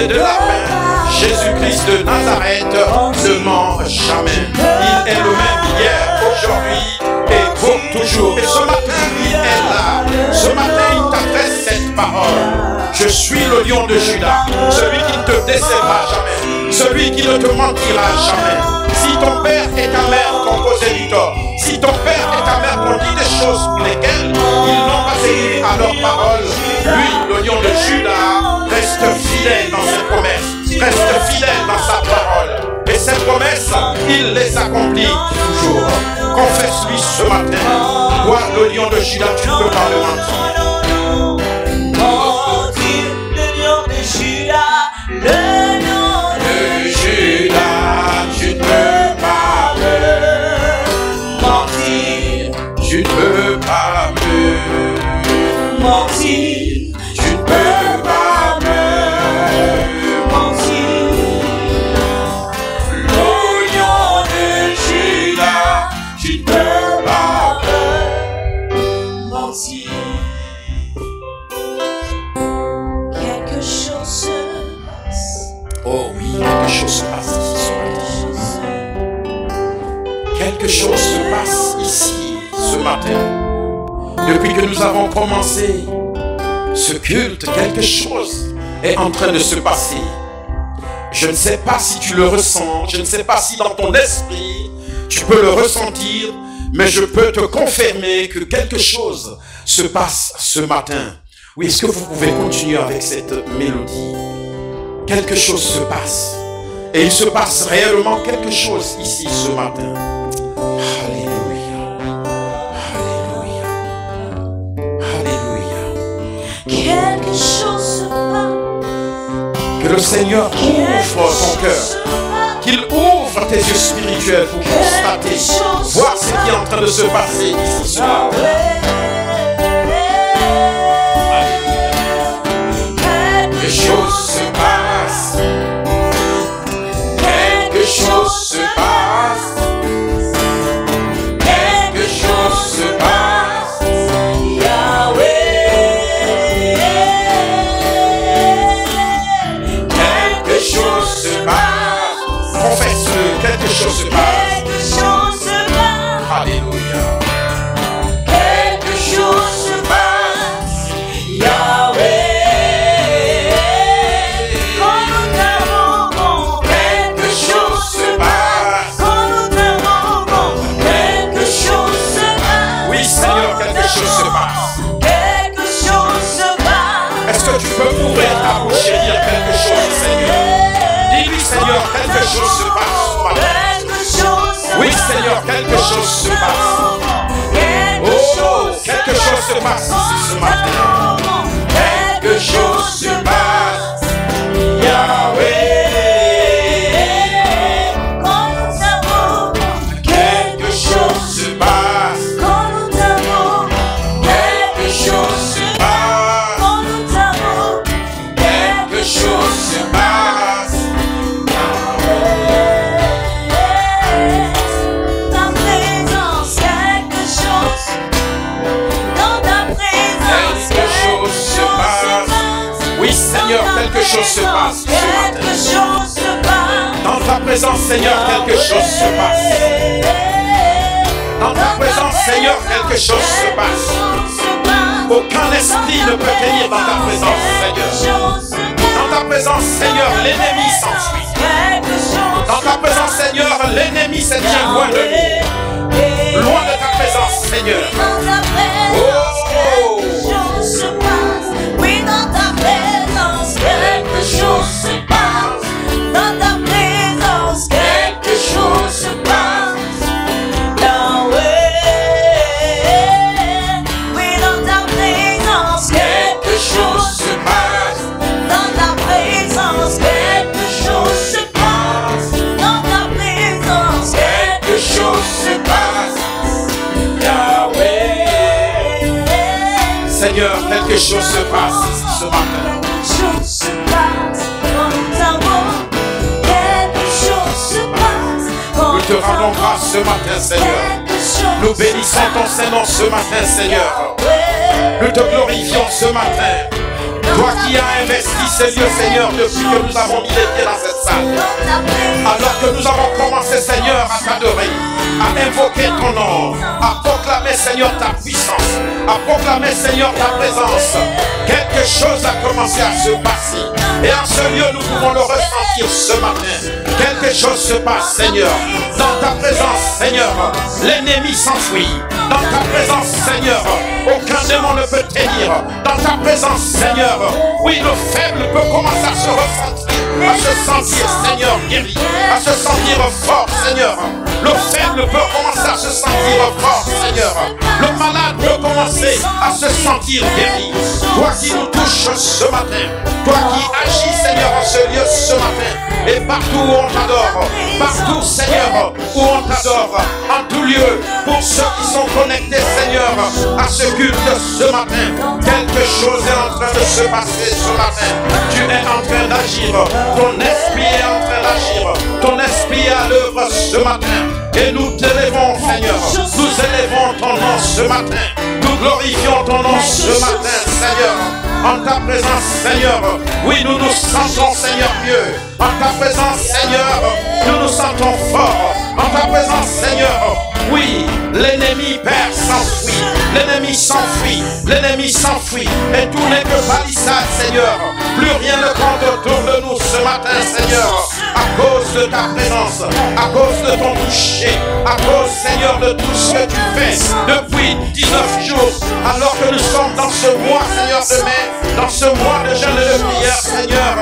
c'est de la paix. Jésus-Christ de Nazareth ne ment jamais. Il est le même hier, aujourd'hui et pour toujours. Et ce matin, il est là. Ce matin, il t'adresse cette parole. Je suis le lion de Juda, celui qui ne te décevra jamais, celui qui ne te mentira jamais. Si ton père et ta mère t'ont causé du tort, si ton père et ta mère t'ont dit des choses pour lesquelles ils n'ont pas tenu à leur parole, lui, le lion de Juda, reste fidèle dans ses promesses, reste fidèle dans sa parole. Et ses promesses, il les accomplit toujours. Confesse-lui ce matin. Toi, le lion de Juda, tu ne peux pas le mentir. Le nom de Judas, tu ne peux pas me mentir. Tu ne peux pas me mentir. Tu ne peux pas me mentir. Le lion de Judas, tu ne peux pas me mentir. Quelque chose se oh oui, quelque chose se passe ici ce matin. Quelque chose se passe ici ce matin. Depuis que nous avons commencé ce culte, quelque chose est en train de se passer. Je ne sais pas si tu le ressens, je ne sais pas si dans ton esprit tu peux le ressentir, mais je peux te confirmer que quelque chose se passe ce matin. Oui, est-ce que vous pouvez continuer avec cette mélodie? Quelque chose se passe. Et il se passe réellement quelque chose ici ce matin. Alléluia. Alléluia. Alléluia. quelque chose se passe. Que le Seigneur ouvre ton cœur. Qu'il ouvre tes yeux spirituels pour constater, voir ce qui est en train de se passer ici ce matin. Quelque chose se passe. Quelque chose se passe. Quelque chose se passe. Yahweh. Quelque chose se passe. Confesse-le, quelque chose se passe. Quelque chose se passe. Alléluia. Quelque chose se passe. Yahweh. Tu peux ouvrir ta bouche et dire quelque chose, Seigneur. Dis-lui, Seigneur, quelque chose se passe. Oui, Seigneur, quelque chose se passe. Oh, quelque chose se passe ici ce matin. Quelque chose se passe. Yahweh. Quelque chose se passe. Quelque chose se passe. Quelque chose se passe. Ta présence, quelque chose. Dans ta présence, Quelque chose se passe. Oui, Seigneur, quelque chose se passe. quelque chose se passe. Dans ta présence, Seigneur, quelque chose se passe. Dans ta présence, Seigneur, quelque chose se passe. Aucun esprit ne peut tenir dans ta présence, Seigneur. Dans ta présence, Seigneur, l'ennemi s'enfuit. Dans ta présence, Seigneur, l'ennemi se tient loin de nous. Loin de ta présence, Seigneur. Oh! Oui, dans ta présence, quelque chose se passe. Dans ta présence, quelque chose se passe. Yahweh. Oui, dans ta présence, quelque chose se passe. Dans ta présence, quelque chose se passe. Dans ta présence, Quelque chose se passe. Yahweh. Seigneur, quelque chose se passe ici ce matin. Quelque chose se passe dans nous avons. Quelque chose se passe. Nous te rendons grâce ce matin, Seigneur. Nous bénissons ton Saint-Nom ce matin, Seigneur. Nous te glorifions ce matin. Toi qui as investi ces lieux, Seigneur, depuis que nous avons mis les pieds dans cette salle. Alors que nous avons commencé, Seigneur, à t'adorer, à invoquer ton nom, à proclamer, Seigneur, ta puissance, à proclamer, Seigneur, ta présence. Quelque chose a commencé à se passer. Et en ce lieu, nous pouvons le ressentir ce matin. Quelque chose se passe, Seigneur. Dans ta présence, Seigneur, l'ennemi s'enfuit. Dans ta présence, Seigneur, aucun démon ne peut tenir. Dans ta présence, Seigneur, oui, le faible peut commencer à se ressentir, à se sentir, Seigneur, guéri, à se sentir fort, Seigneur. Le faible peut commencer à se sentir fort, Seigneur. Le malade peut commencer à se sentir guéri. Toi qui nous touches ce matin, toi qui agis, Seigneur, en ce lieu ce matin, et partout où on t'adore, partout, Seigneur, où on t'adore, en tout lieu, pour ceux qui sont connectés, Seigneur, à ce culte ce matin, quelque chose est en train de se passer ce matin. Tu es en train d'agir, ton esprit est en train d'agir, ton esprit est à l'œuvre ce matin. Et nous t'élèvons, Seigneur, nous élèvons ton nom ce matin, nous glorifions ton nom ce matin, Seigneur. En ta présence, Seigneur, oui, nous nous sentons, Seigneur, mieux. En ta présence, Seigneur, nous nous sentons forts. En ta présence, Seigneur, oui, l'ennemi perd s'enfuit. L'ennemi s'enfuit, l'ennemi s'enfuit. Et tout n'est que palissade, Seigneur. Plus rien ne compte autour de nous ce matin, Seigneur. À cause de ta présence, à cause de ton toucher, à cause, Seigneur, de tout ce que tu fais depuis 19 jours. Alors que nous sommes dans ce mois, Seigneur, de mai, dans ce mois de jeûne et de prière, Seigneur,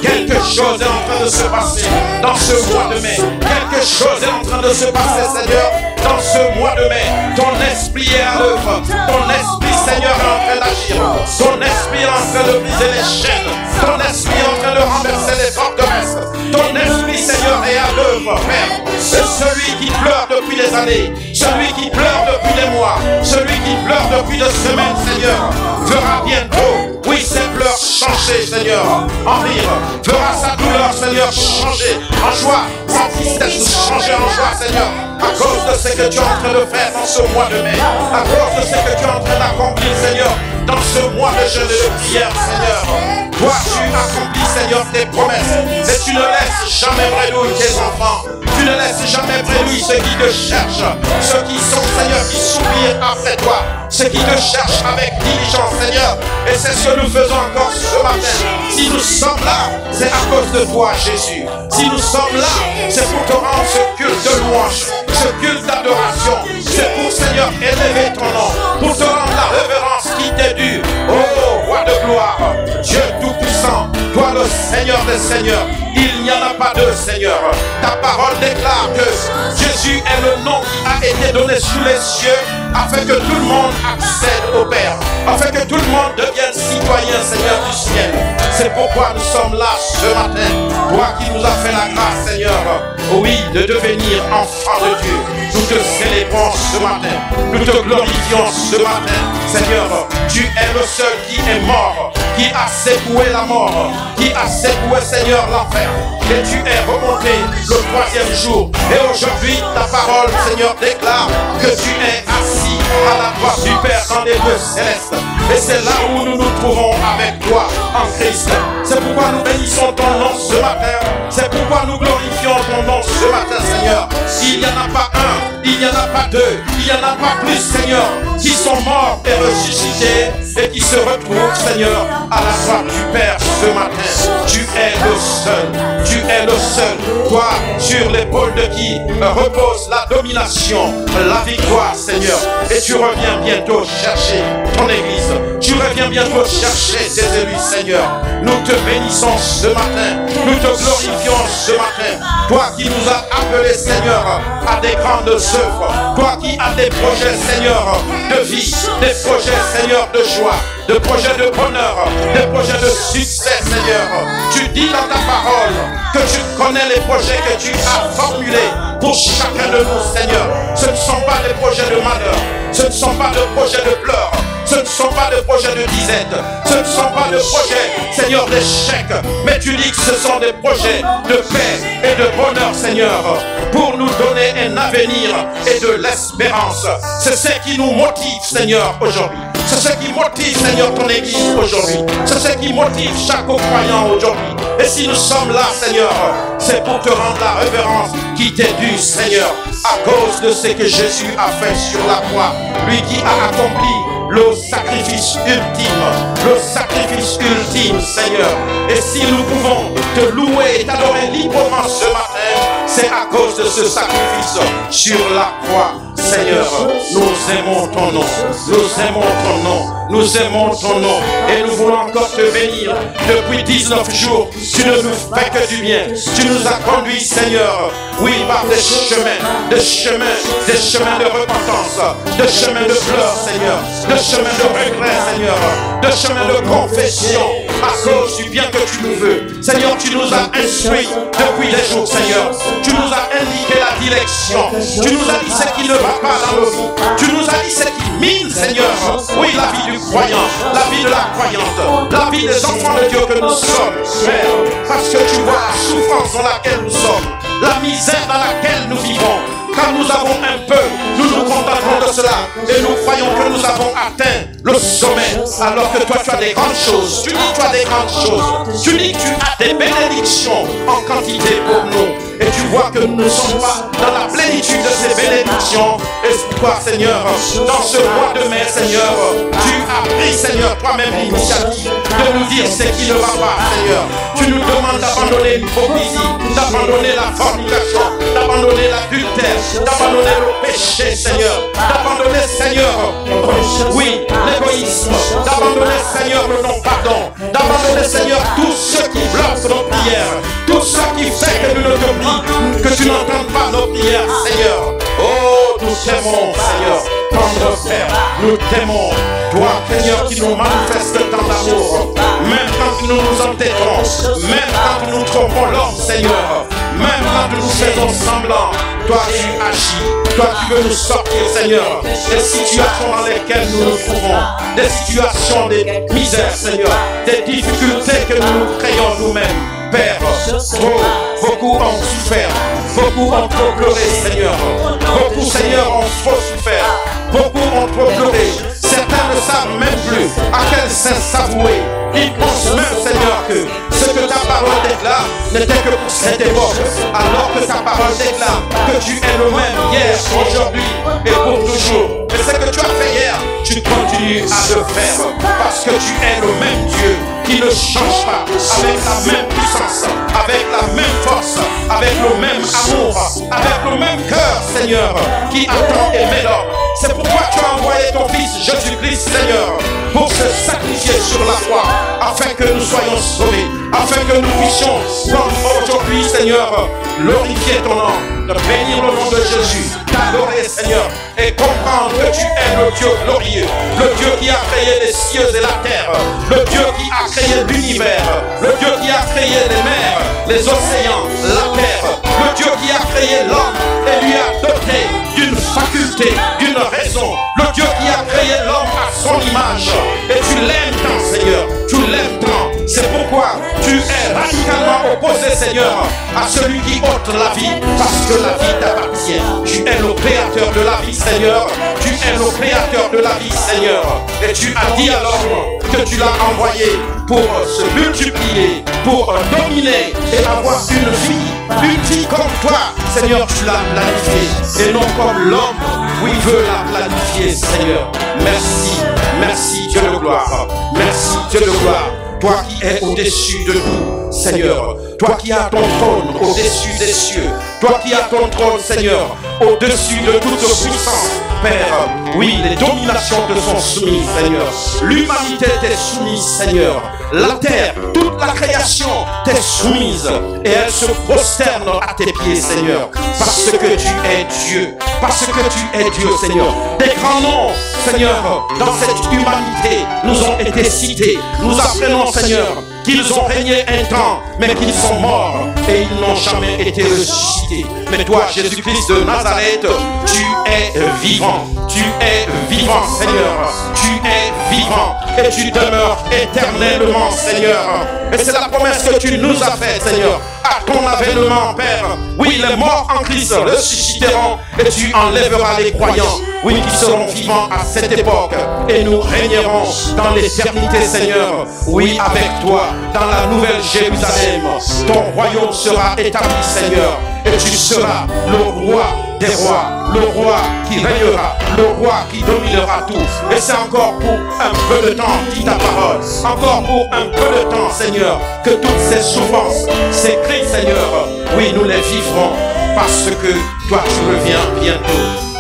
quelque chose est en train de se passer dans ce mois de mai. Quelque chose est en train de se passer, Seigneur, dans ce mois de mai. Ton esprit est à l'œuvre. Ton esprit, Seigneur, est en train d'agir. Ton esprit est en train de briser les chaînes. Ton esprit est en train de renverser les forteresses. Ton esprit, Seigneur, est à l'œuvre, Père. C'est celui qui pleure depuis des années, celui qui pleure depuis des mois, celui qui pleure depuis des semaines, Seigneur, verra bientôt, oui, ses pleurs changer, Seigneur, en rire, verra sa douleur, Seigneur, changer en joie, sa tristesse changer en joie, Seigneur, à cause de ce que tu es en train de faire dans ce mois de mai, à cause de ce que tu es en train d'accomplir, Seigneur, dans ce mois de jeûne et de prière, Seigneur. Toi, tu accomplis, Seigneur, tes promesses, et tu ne laisses jamais bredouille tes enfants. Tu ne laisses jamais bredouille ceux qui te cherchent, ceux qui sont, Seigneur, qui soupirent après toi, ceux qui te cherchent avec diligence, Seigneur. Et c'est ce que nous faisons encore ce matin. Si nous sommes là, c'est à cause de toi, Jésus. Si nous sommes là, c'est pour te rendre ce culte de louange, ce culte d'adoration. C'est pour, Seigneur, élever ton nom, pour te rendre la révérence qui t'est due. Oh, roi de gloire, Dieu tout-puissant, toi le Seigneur des Seigneurs. Il n'y en a pas deux, Seigneur. Ta parole déclare que Jésus est le nom qui a été donné sous les cieux afin que tout le monde accède au Père, afin que tout le monde devienne citoyen, Seigneur, du ciel. C'est pourquoi nous sommes là ce matin. Toi qui nous as fait la grâce, Seigneur, oui, de devenir enfant de Dieu. Nous te célébrons ce matin. Nous te glorifions ce matin. Seigneur, tu es le seul qui est mort, qui a secoué la mort, qui a secoué, Seigneur, l'enfer. Et tu es remonté le 3e jour. Et aujourd'hui, ta parole, Seigneur, déclare que tu es assis à la droite du Père dans les lieux célestes. Et c'est là où nous nous trouvons avec toi en Christ. C'est pourquoi nous bénissons ton nom ce matin. C'est pourquoi nous glorifions ton nom ce matin, Seigneur. Il n'y en a pas un, il n'y en a pas deux, il n'y en a pas plus, Seigneur, qui sont morts et ressuscités et qui se retrouvent, Seigneur, à la droite du Père ce matin. Tu es le seul, tu es le seul. Toi, sur l'épaule de qui repose la domination, la victoire, Seigneur. Et tu reviens bientôt chercher ton Église. Tu reviens bientôt chercher tes élus, Seigneur. Nous te bénissons ce matin. Nous te glorifions ce matin. Toi qui nous as appelés, Seigneur, à des grandes œuvres. Toi qui as des projets, Seigneur, de vie. Des projets, Seigneur, de joie. Des projets de bonheur. Des projets de succès, Seigneur. Tu dis dans ta parole que tu connais les projets que tu as formulés pour chacun de nous, Seigneur. Ce ne sont pas des projets de malheur. Ce ne sont pas des projets de pleurs. Ce ne sont pas des projets de disette. Ce ne sont pas des projets, Seigneur, d'échec. Mais tu dis que ce sont des projets de paix et de bonheur, Seigneur, pour nous donner un avenir et de l'espérance. C'est ce qui nous motive, Seigneur, aujourd'hui. C'est ce qui motive, Seigneur, ton Église aujourd'hui. C'est ce qui motive chaque croyant aujourd'hui. Et si nous sommes là, Seigneur, c'est pour te rendre la révérence qui t'est due, Seigneur, à cause de ce que Jésus a fait sur la croix. Lui qui a accompli le sacrifice ultime, Seigneur. Et si nous pouvons te louer et t'adorer librement ce matin, c'est à cause de ce sacrifice sur la croix. Seigneur, nous aimons ton nom, nous aimons ton nom, nous aimons ton nom et nous voulons encore te bénir. Depuis 19 jours, tu ne nous fais que du bien. Tu nous as conduits, Seigneur, oui, par des chemins de repentance, des chemins de pleurs, Seigneur, des chemins de regret, Seigneur, des chemins de confession à cause du bien que tu nous veux. Seigneur, tu nous as instruits depuis des jours, Seigneur. Tu nous as indiqué la direction. Tu nous as dit ce qui ne va pas dans nos vies. Tu nous as dit ce qui mine, Seigneur. Oui, la vie du croyant, la vie de la croyante, la vie des enfants de Dieu que nous sommes, Père. Parce que tu vois la souffrance dans laquelle nous sommes, la misère dans laquelle nous vivons. Quand nous avons un peu, nous nous contentons de cela et nous croyons que nous avons atteint le sommet, alors que toi tu as des grandes choses. Tu dis que tu as des grandes choses. Tu dis que tu as des bénédictions en quantité pour nous. Et tu vois que nous ne sommes pas dans la plénitude de ces bénédictions. Et toi, Seigneur, dans ce mois de mai, Seigneur, tu as pris, Seigneur, toi-même l'initiative de nous dire ce qui ne va pas, Seigneur. Tu nous demandes d'abandonner l'hypocrisie, d'abandonner la fornication, d'abandonner l'adultère, d'abandonner le péché, Seigneur, d'abandonner, Seigneur, oui, l'égoïsme, d'abandonner, Seigneur, le non-pardon, d'abandonner, Seigneur, tout ce qui bloque nos prières, tout ce qui fait que nous ne te prions, que tu n'entends pas nos prières, Seigneur. Oh, nous t'aimons, Seigneur, tendre Père, nous t'aimons. Toi, Seigneur, qui nous manifeste tant d'amour, même quand nous nous entêtons, même quand nous trompons l'homme, Seigneur, même quand nous faisons semblant, toi tu agis, toi tu veux nous sortir, Seigneur, des situations dans lesquelles nous nous trouvons, des situations de misère, Seigneur, des difficultés que nous créons nous-mêmes. Père, beaucoup ont souffert, beaucoup ont trop pleuré, Seigneur. Beaucoup, Seigneur, ont trop souffert, beaucoup ont trop pleuré. Certains ne savent même plus à quel saint s'avouer. Ils pensent même, Seigneur, que ce que ta parole déclare n'était que pour cette époque, alors que ta parole déclare que tu es le même hier, aujourd'hui et pour toujours. Et ce que tu as fait hier, tu continues à le faire, parce que tu es le même Dieu qui ne change pas, avec la même puissance, avec la même force, avec le même amour, avec le même cœur, Seigneur, qui attend aimer l'homme. C'est pourquoi tu as envoyé ton Fils Jésus-Christ, Seigneur, pour se sacrifier sur la croix, afin que nous soyons sauvés, afin que nous puissions, comme aujourd'hui, Seigneur, glorifier ton nom, de bénir le nom de Jésus, t'adorer, Seigneur, et comprendre que tu es le Dieu glorieux, le Dieu qui a créé les cieux et la terre, le Dieu qui a créé l'univers, le Dieu qui a créé les mers, les océans, la terre, le Dieu qui a créé l'homme et lui a doté d'une faculté, d'une raison, le Dieu qui a créé l'homme à son image. Et tu l'aimes tant, Seigneur, tu l'aimes tant. C'est pourquoi tu es radicalement opposé, Seigneur, à celui qui ôte la vie, parce que la vie t'appartient. Tu es le créateur de la vie, Seigneur. Tu es le créateur de la vie, Seigneur. Et tu as dit à l'homme que tu l'as envoyé pour se multiplier, pour dominer et avoir une vie comme toi, Seigneur, tu l'as planifiée, et non comme l'homme, oui, veut la planifier, Seigneur. Merci, merci Dieu de gloire, merci Dieu de gloire. Toi qui es au-dessus de tout, Seigneur. Toi qui as ton trône au-dessus des cieux. Toi qui as ton trône, Seigneur, au-dessus de toute puissance. Père, oui, les dominations te sont soumises, Seigneur. L'humanité t'est soumise, Seigneur. La terre, toute la création t'est soumise. Et elle se prosterne à tes pieds, Seigneur. Parce que tu es Dieu. Parce que tu es Dieu, Seigneur. Des grands noms, Seigneur, dans cette humanité nous ont été cités. Nous apprenons, Seigneur, qu'ils ont régné un temps, mais qu'ils sont morts et ils n'ont jamais été ressuscités. Mais toi, Jésus-Christ de Nazareth, tu es es vivant. Tu es vivant, Seigneur. Tu es vivant et tu demeures éternellement, Seigneur. Et c'est la promesse que tu nous as faite, Seigneur. À ton avènement, Père. Oui, les morts en Christ ressusciteront et tu enlèveras les croyants. Oui, qui seront vivants à cette époque. Et nous régnerons dans l'éternité, Seigneur. Oui, avec toi, dans la nouvelle Jérusalem. Ton royaume sera établi, Seigneur. Et tu seras le roi des rois, le roi qui régnera, le roi qui dominera tout. Et c'est encore pour un peu de temps, dit ta parole, encore pour un peu de temps, Seigneur, que toutes ces souffrances, ces cris, Seigneur, oui, nous les vivrons, parce que toi tu reviens bientôt.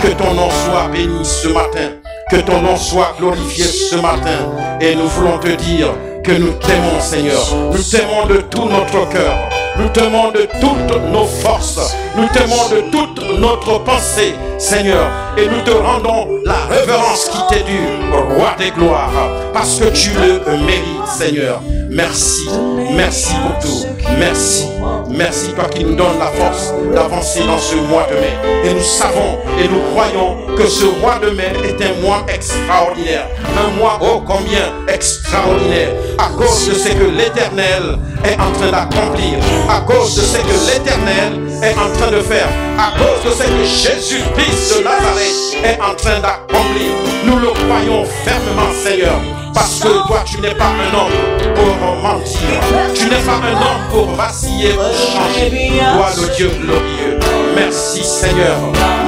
Que ton nom soit béni ce matin, que ton nom soit glorifié ce matin. Et nous voulons te dire que nous t'aimons, Seigneur. Nous t'aimons de tout notre cœur. Nous t'aimons de toutes nos forces. Nous t'aimons de toute notre pensée, Seigneur. Et nous te rendons la révérence qui t'est due, roi des gloires, parce que tu le mérites, Seigneur. Merci. Merci pour tout. Merci. Merci, toi qui nous donnes la force d'avancer dans ce mois de mai. Et nous savons et nous croyons que ce mois de mai est un mois extraordinaire. Un mois ô combien extraordinaire. À cause de ce que l'Éternel est en train d'accomplir. À cause de ce que l'Éternel est en train de faire. À cause de ce que Jésus-Christ de Nazareth est en train d'accomplir. Nous le croyons fermement, Seigneur. Parce que toi, tu n'es pas un homme pour mentir. Tu n'es pas un homme pour vaciller, pour changer. Toi, le Dieu glorieux. Merci, Seigneur.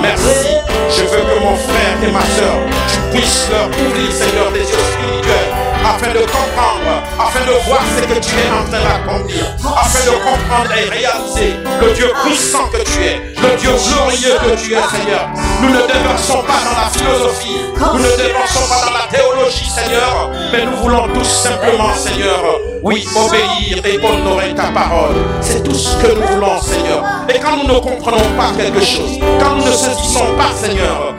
Merci. Je veux que mon frère et ma soeur, tu puisses leur ouvrir, Seigneur, des yeux spirituels, afin de comprendre, afin de voir ce que tu es en train d'accomplir, afin de comprendre et réaliser le Dieu puissant que tu es, le Dieu glorieux que tu es, Seigneur. Nous ne déversons pas dans la philosophie, nous ne déversons pas dans la théologie, Seigneur, mais nous voulons tout simplement, Seigneur, oui, obéir et honorer ta parole. C'est tout ce que nous voulons, Seigneur. Et quand nous ne comprenons pas quelque chose, quand nous ne saisissons pas, Seigneur,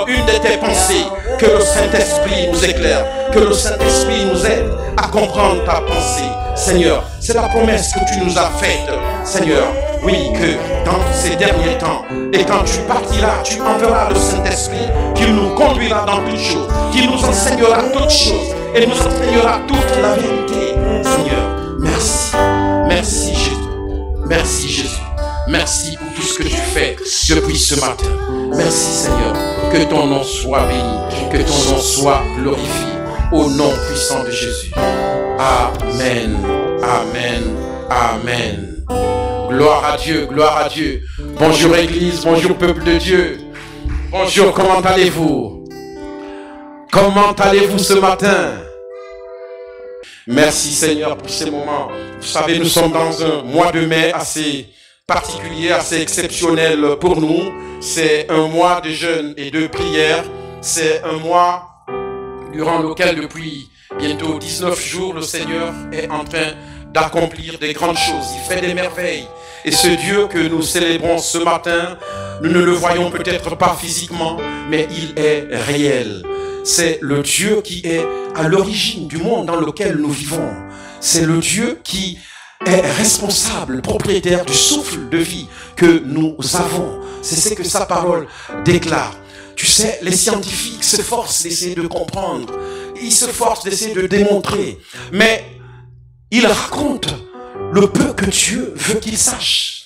une de tes pensées, que le Saint-Esprit nous éclaire, que le Saint-Esprit nous aide à comprendre ta pensée, Seigneur. C'est la promesse que tu nous as faite, Seigneur. Oui, que dans ces derniers temps, et quand tu partiras, tu enverras le Saint-Esprit qui nous conduira dans toutes choses, qui nous enseignera toutes choses et nous enseignera toute la vérité, Seigneur. Merci. Merci, Jésus. Merci, Jésus. Merci pour tout ce que tu fais depuis ce matin. Merci, Seigneur. Que ton nom soit béni, que ton nom soit glorifié. Au nom puissant de Jésus. Amen. Amen. Amen. Gloire à Dieu, gloire à Dieu. Bonjour Église, bonjour peuple de Dieu. Bonjour, comment allez-vous? Comment allez-vous ce matin? Merci Seigneur pour ces moments. Vous savez, nous sommes dans un mois de mai assez particulier, assez exceptionnel pour nous. C'est un mois de jeûne et de prière. C'est un mois durant lequel depuis bientôt 19 jours, le Seigneur est en train d'accomplir des grandes choses. Il fait des merveilles. Et ce Dieu que nous célébrons ce matin, nous ne le voyons peut-être pas physiquement, mais il est réel. C'est le Dieu qui est à l'origine du monde dans lequel nous vivons. C'est le Dieu qui est responsable, propriétaire du souffle de vie que nous avons. C'est ce que sa parole déclare. Tu sais, les scientifiques s'efforcent d'essayer de comprendre. Ils s'efforcent d'essayer de démontrer. Mais ils racontent le peu que Dieu veut qu'ils sachent.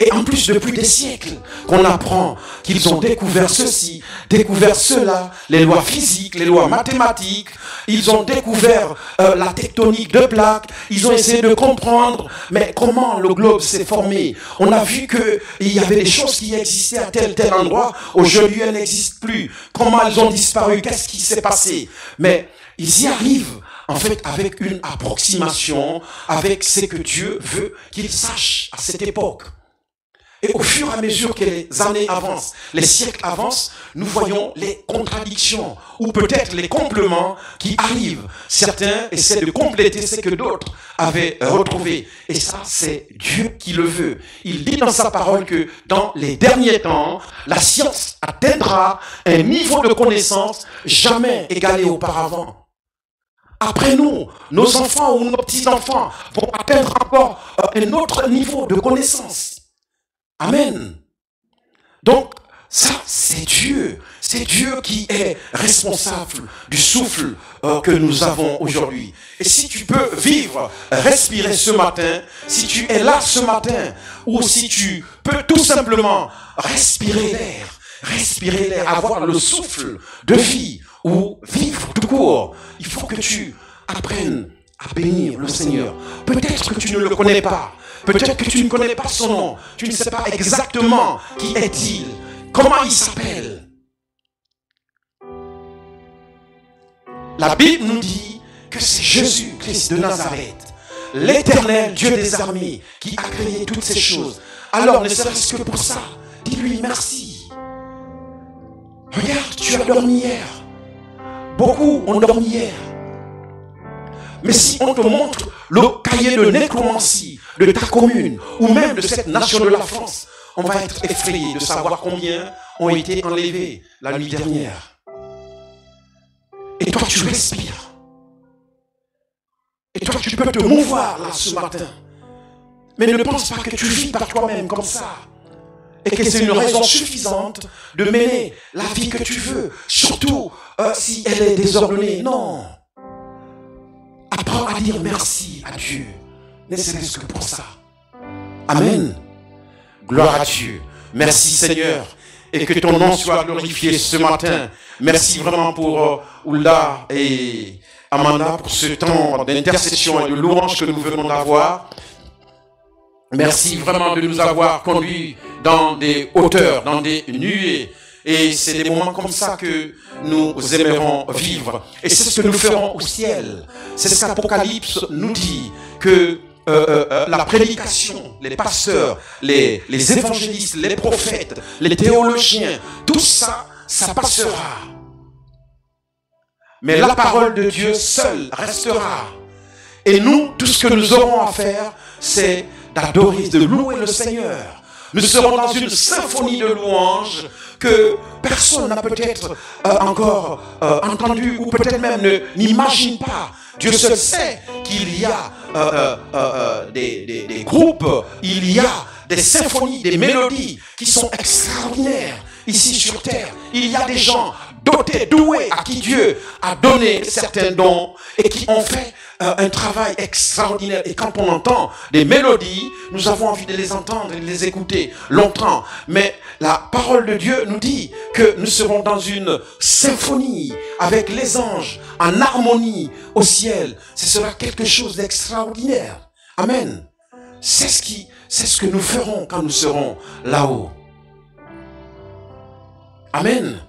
Et en plus, depuis des siècles, qu'on apprend qu'ils ont découvert ceci, découvert cela, les lois physiques, les lois mathématiques, ils ont découvert la tectonique de plaques, ils ont essayé de comprendre, mais comment le globe s'est formé. On a vu qu'il y avait des choses qui existaient à tel endroit, aujourd'hui elles n'existent plus. Comment elles ont disparu, qu'est-ce qui s'est passé? Mais ils y arrivent, en fait, avec une approximation, avec ce que Dieu veut qu'ils sachent à cette époque. Et au fur et à mesure que les années avancent, les siècles avancent, nous voyons les contradictions ou peut-être les compléments qui arrivent. Certains essaient de compléter ce que d'autres avaient retrouvé. Et ça, c'est Dieu qui le veut. Il dit dans sa parole que dans les derniers temps, la science atteindra un niveau de connaissance jamais égalé auparavant. Après nous, nos enfants ou nos petits-enfants vont atteindre encore un autre niveau de connaissance. Amen. Donc, Ça, c'est Dieu. C'est Dieu qui est responsable du souffle que nous avons aujourd'hui. Et si tu peux vivre, respirer ce matin, si tu es là ce matin, ou si tu peux tout simplement respirer l'air, avoir le souffle de vie, ou vivre tout court, il faut que tu apprennes à bénir le Seigneur. Peut-être que tu ne le connais pas. Peut-être que tu ne connais pas son nom. Tu ne sais pas exactement qui est-il. Comment il s'appelle? La Bible nous dit que c'est Jésus-Christ de Nazareth, l'Éternel Dieu des armées, qui a créé toutes ces choses. Alors, ne serait-ce que pour ça, dis-lui merci. Regarde, tu as dormi hier. Beaucoup ont dormi hier. Mais si on te montre le cahier de nécromancie de ta commune, ou même de cette nation de la France, on va être effrayé de savoir combien ont été enlevés la nuit dernière. Et toi, tu respires. Et toi, tu peux te mouvoir là ce matin. Mais ne pense pas que tu vis par toi-même comme ça. Et que c'est une raison suffisante de mener la vie que tu veux. Surtout si elle est désordonnée. Non. Apprends à dire merci à Dieu. Ne serait-ce que pour ça. Amen. Gloire à Dieu. Merci Seigneur. Et que ton nom soit glorifié ce matin. Merci vraiment pour Oula et Amanda pour ce temps d'intercession et de louange que nous venons d'avoir. Merci vraiment de nous avoir conduits dans des hauteurs, dans des nuées. Et c'est des moments comme ça que nous aimerons vivre. Et c'est ce que nous ferons au ciel. C'est ce qu'Apocalypse nous dit, que la prédication, les pasteurs, les évangélistes, les prophètes, les théologiens, tout ça, ça passera. Mais la parole de Dieu seule restera. Et nous, tout ce que nous aurons à faire, c'est d'adorer, de louer le Seigneur. Nous serons dans une symphonie de louanges que personne n'a peut-être encore entendu ou peut-être même n'imagine pas. Dieu seul sait qu'il y a des groupes, il y a des symphonies, des mélodies qui sont extraordinaires ici sur terre. Il y a des gens dotés, doués, à qui Dieu a donné certains dons et qui ont fait un travail extraordinaire. Et quand on entend des mélodies, nous avons envie de les entendre et de les écouter longtemps. Mais la parole de Dieu nous dit que nous serons dans une symphonie avec les anges, en harmonie au ciel. Ce sera quelque chose d'extraordinaire. Amen. C'est ce que nous ferons quand nous serons là-haut. Amen.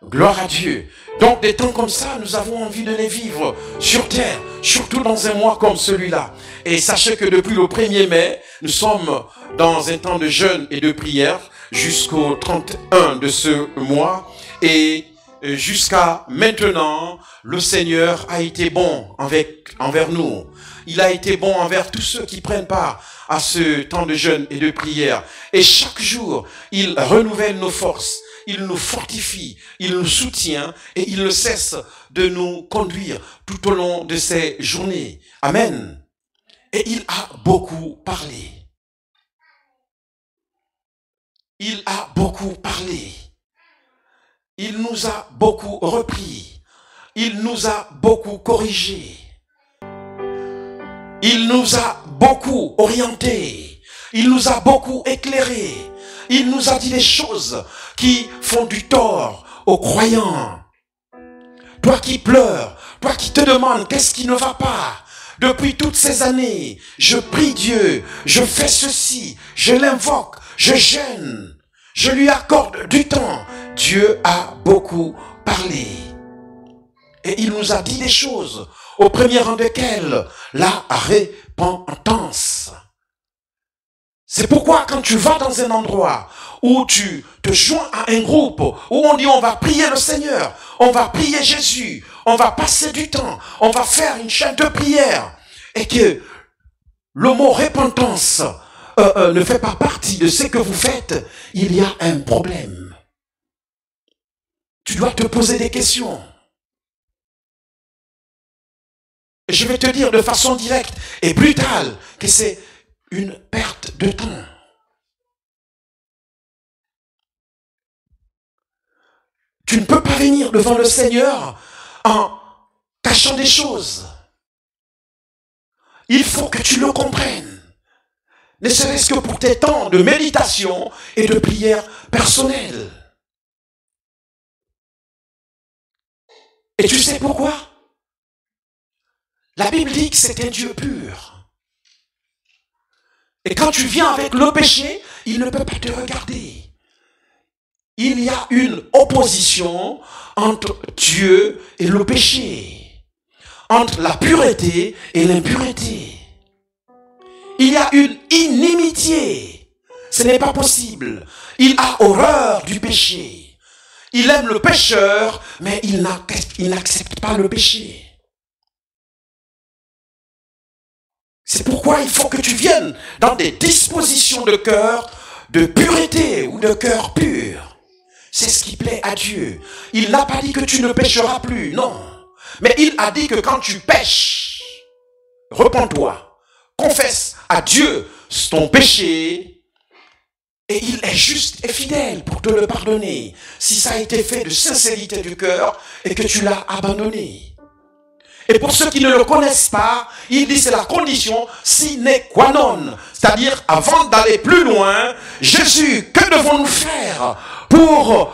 Gloire à Dieu. Donc des temps comme ça, nous avons envie de les vivre sur terre, surtout dans un mois comme celui-là. Et sachez que depuis le 1er mai, nous sommes dans un temps de jeûne et de prière jusqu'au 31 de ce mois. Et jusqu'à maintenant, le Seigneur a été bon envers nous. Il a été bon envers tous ceux qui prennent part à ce temps de jeûne et de prière. Et chaque jour, il renouvelle nos forces. Il nous fortifie, il nous soutient et il ne cesse de nous conduire tout au long de ces journées. Amen. Et il a beaucoup parlé. Il a beaucoup parlé. Il nous a beaucoup repris. Il nous a beaucoup corrigé. Il nous a beaucoup orienté. Il nous a beaucoup éclairé. Il nous a dit des choses qui font du tort aux croyants. Toi qui pleures, toi qui te demandes qu'est-ce qui ne va pas. Depuis toutes ces années, je prie Dieu, je fais ceci, je l'invoque, je jeûne, je lui accorde du temps. Dieu a beaucoup parlé. Et il nous a dit des choses, au premier rang desquelles la repentance. C'est pourquoi quand tu vas dans un endroit où tu te joins à un groupe, où on dit on va prier le Seigneur, on va prier Jésus, on va passer du temps, on va faire une chaîne de prière, et que le mot repentance ne fait pas partie de ce que vous faites, il y a un problème. Tu dois te poser des questions. Et je vais te dire de façon directe et brutale que c'est une perte de temps. Tu ne peux pas venir devant le Seigneur en cachant des choses. Il faut que tu le comprennes. Ne serait-ce que pour tes temps de méditation et de prière personnelle. Et tu sais pourquoi? La Bible dit que c'est un Dieu pur. Et quand tu viens avec le péché, il ne peut pas te regarder. Il y a une opposition entre Dieu et le péché, entre la pureté et l'impureté. Il y a une inimitié. Ce n'est pas possible. Il a horreur du péché. Il aime le pécheur, mais il n'accepte pas le péché. C'est pourquoi il faut que tu viennes dans des dispositions de cœur de pureté ou de cœur pur. C'est ce qui plaît à Dieu. Il n'a pas dit que tu ne pécheras plus, non. Mais il a dit que quand tu pêches, repens-toi, confesse à Dieu ton péché, et il est juste et fidèle pour te le pardonner, si ça a été fait de sincérité du cœur et que tu l'as abandonné. Et pour ceux qui ne le connaissent pas, il dit c'est la condition sine qua non. C'est-à-dire, avant d'aller plus loin, Jésus, que devons-nous faire pour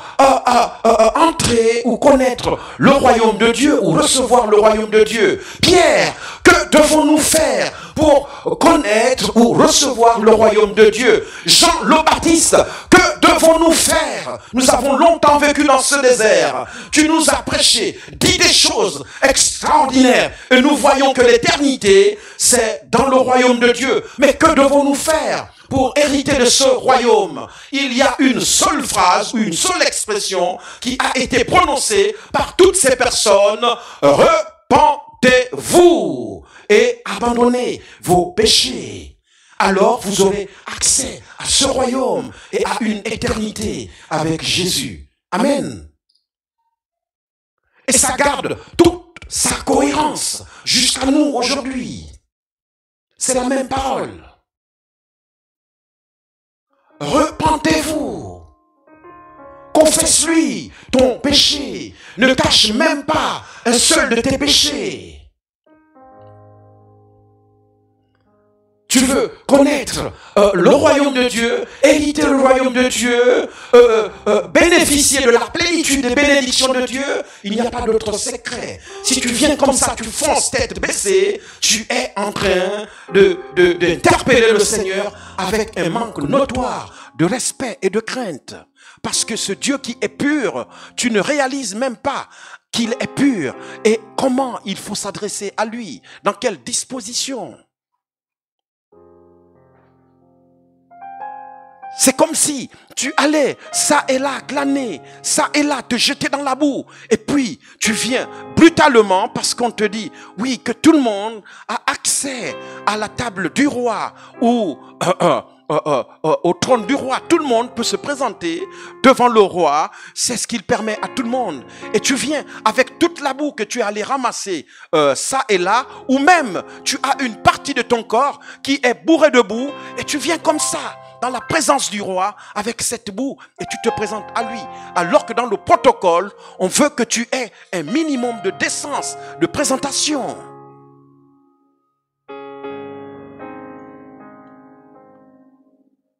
entrer ou connaître le royaume de Dieu ou recevoir le royaume de Dieu? Pierre, que devons-nous faire pour connaître ou recevoir le royaume de Dieu? Jean le Baptiste, que devons-nous faire? Nous avons longtemps vécu dans ce désert. Tu nous as prêché, dit des choses extraordinaires et nous voyons que l'éternité, c'est dans le royaume de Dieu. Mais que devons-nous faire pour hériter de ce royaume? Il y a une seule phrase ou une seule expression qui a été prononcée par toutes ces personnes. Repentez-vous et abandonnez vos péchés. Alors vous aurez accès à ce royaume et à une éternité avec Jésus. Amen. Et ça garde toute sa cohérence jusqu'à nous aujourd'hui. C'est la même parole. Repentez-vous. Confesse-lui ton péché. Ne cache même pas un seul de tes péchés. Tu veux connaître le royaume de Dieu, hériter le royaume de Dieu, bénéficier de la plénitude des bénédictions de Dieu, il n'y a pas d'autre secret. Si tu viens comme ça, tu fonces tête baissée, tu es en train d'interpeller le Seigneur avec un manque notoire de respect et de crainte. Parce que ce Dieu qui est pur, tu ne réalises même pas qu'il est pur et comment il faut s'adresser à lui, dans quelle disposition. C'est comme si tu allais ça et là glaner, ça et là te jeter dans la boue. Et puis tu viens brutalement parce qu'on te dit, oui, que tout le monde a accès à la table du roi ou au trône du roi. Tout le monde peut se présenter devant le roi. C'est ce qu'il permet à tout le monde. Et tu viens avec toute la boue que tu es allé ramasser ça et là. Ou même tu as une partie de ton corps qui est bourrée de boue. Et tu viens comme ça dans la présence du roi avec cette boue et tu te présentes à lui. Alors que dans le protocole, on veut que tu aies un minimum de décence, de présentation.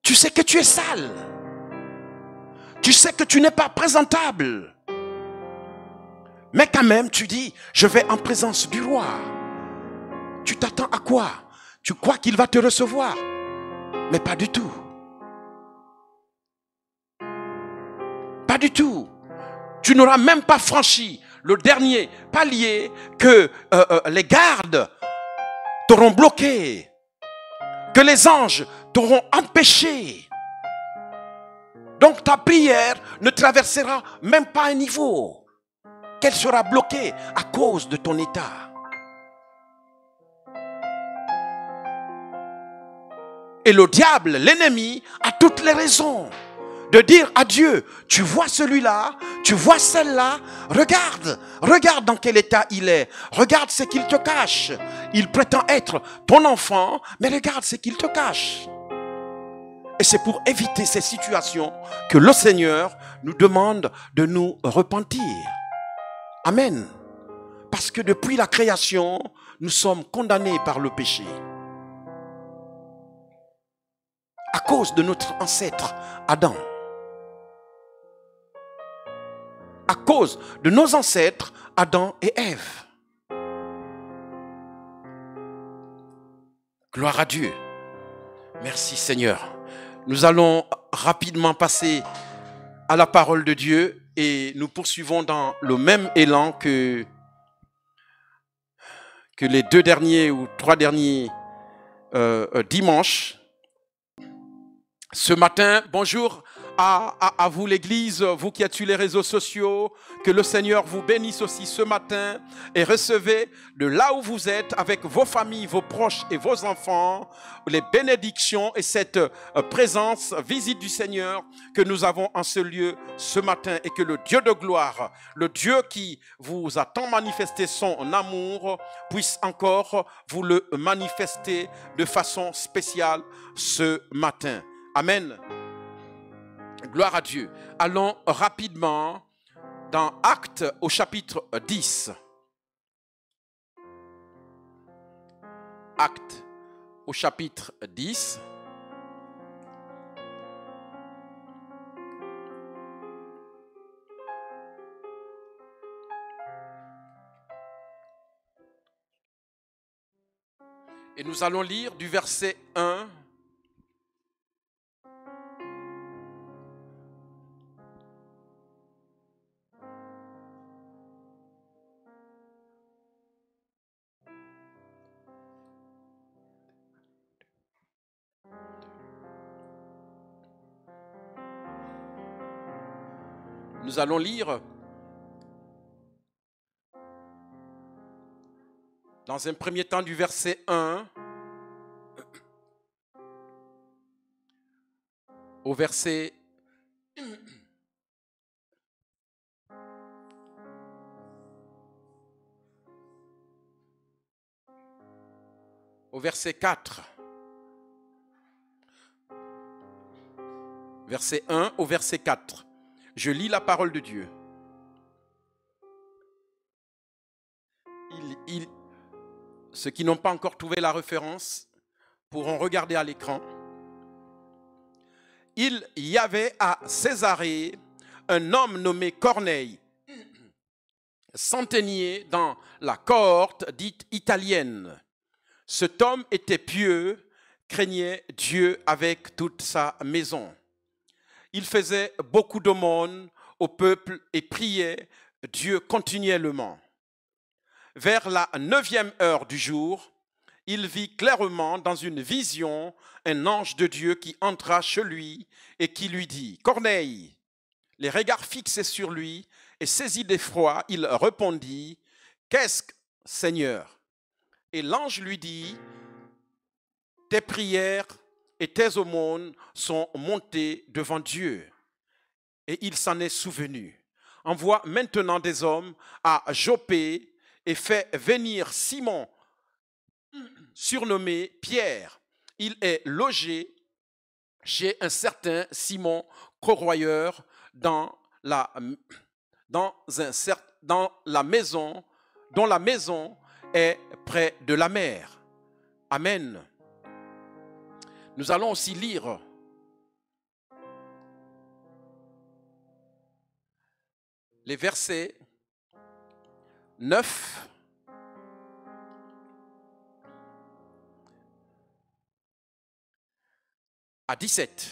Tu sais que tu es sale. Tu sais que tu n'es pas présentable. Mais quand même, tu dis, je vais en présence du roi. Tu t'attends à quoi? Tu crois qu'il va te recevoir? Mais pas du tout. Pas du tout. Tu n'auras même pas franchi le dernier palier que les gardes t'auront bloqué, que les anges t'auront empêché. Donc ta prière ne traversera même pas un niveau, qu'elle sera bloquée à cause de ton état. Et le diable, l'ennemi, a toutes les raisons de dire à Dieu, tu vois celui-là, tu vois celle-là, regarde dans quel état il est, regarde ce qu'il te cache. Il prétend être ton enfant, mais regarde ce qu'il te cache. Et c'est pour éviter ces situations que le Seigneur nous demande de nous repentir. Amen. Parce que depuis la création, nous sommes condamnés par le péché. À cause de notre ancêtre Adam. À cause de nos ancêtres Adam et Ève. Gloire à Dieu. Merci Seigneur. Nous allons rapidement passer à la parole de Dieu et nous poursuivons dans le même élan que les 2 derniers ou 3 derniers dimanches. Ce matin, bonjour à vous l'église, vous qui êtes sur les réseaux sociaux, que le Seigneur vous bénisse aussi ce matin et recevez de là où vous êtes avec vos familles, vos proches et vos enfants, les bénédictions et cette présence, visite du Seigneur que nous avons en ce lieu ce matin et que le Dieu de gloire, le Dieu qui vous a tant manifesté son amour, puisse encore vous le manifester de façon spéciale ce matin. Amen. Gloire à Dieu. Allons rapidement dans Actes au chapitre 10. Actes au chapitre 10. Et nous allons lire du verset 1 Nous allons lire dans un premier temps du verset 1 au verset 4. Verset 1 au verset 4. Je lis la parole de Dieu. Ceux qui n'ont pas encore trouvé la référence pourront regarder à l'écran. Il y avait à Césarée un homme nommé Corneille, centenier dans la cohorte dite italienne. Cet homme était pieux, craignait Dieu avec toute sa maison. Il faisait beaucoup d'aumônes au peuple et priait Dieu continuellement. Vers la 9e heure du jour, il vit clairement dans une vision un ange de Dieu qui entra chez lui et qui lui dit « Corneille !» Les regards fixés sur lui et saisi d'effroi, il répondit « Qu'est-ce que, Seigneur ?» Et l'ange lui dit « Tes prières et tes aumônes sont montées devant Dieu. » Et il s'en est souvenu. Envoie maintenant des hommes à Joppé et fait venir Simon, surnommé Pierre. Il est logé chez un certain Simon corroyeur dont la maison est près de la mer. Amen. Nous allons aussi lire les versets 9 à 17.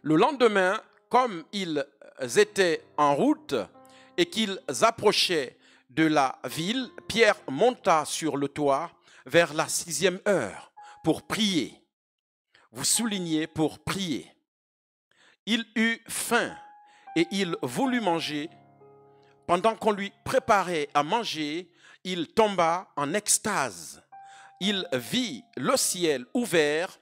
Le lendemain, comme ils étaient en route et qu'ils approchaient de la ville, Pierre monta sur le toit vers la 6e heure pour prier. Vous soulignez pour prier. Il eut faim et il voulut manger. Pendant qu'on lui préparait à manger, il tomba en extase. Il vit le ciel ouvert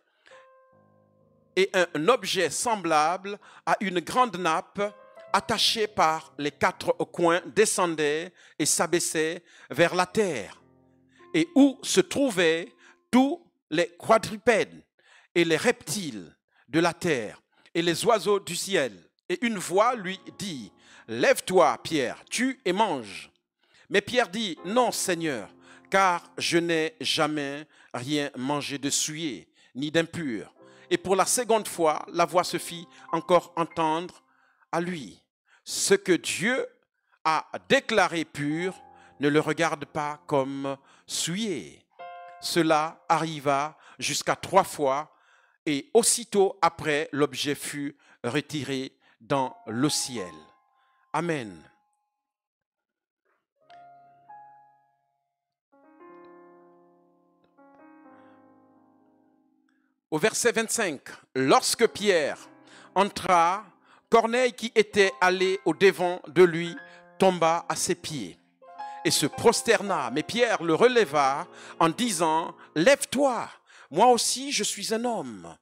et un objet semblable à une grande nappe attachée par les 4 coins descendait et s'abaissait vers la terre, et où se trouvaient tous les quadrupèdes et les reptiles de la terre et les oiseaux du ciel. Et une voix lui dit, « Lève-toi, Pierre, tue et mange. » Mais Pierre dit, « Non, Seigneur, car je n'ai jamais rien mangé de souillé, ni d'impur. » Et pour la seconde fois, la voix se fit encore entendre à lui. « Ce que Dieu a déclaré pur, ne le regarde pas comme souillé. » Cela arriva jusqu'à 3 fois, et aussitôt après, l'objet fut retiré dans le ciel. Amen. Au verset 25, lorsque Pierre entra, Corneille, qui était allé au-devant de lui, tomba à ses pieds et se prosterna. Mais Pierre le releva en disant, « Lève-toi, moi aussi je suis un homme. »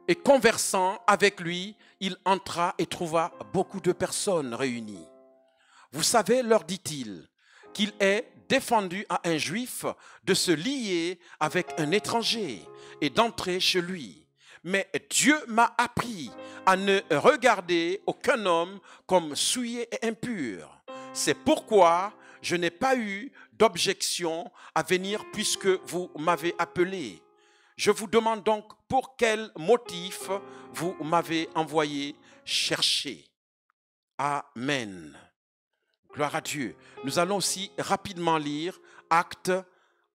Et conversant avec lui, il entra et trouva beaucoup de personnes réunies. « Vous savez, leur dit-il, qu'il est défendu à un juif de se lier avec un étranger et d'entrer chez lui. Mais Dieu m'a appris à ne regarder aucun homme comme souillé et impur. C'est pourquoi je n'ai pas eu d'objection à venir puisque vous m'avez appelé. Je vous demande donc pour quel motif vous m'avez envoyé chercher. » Amen. Gloire à Dieu. Nous allons aussi rapidement lire Actes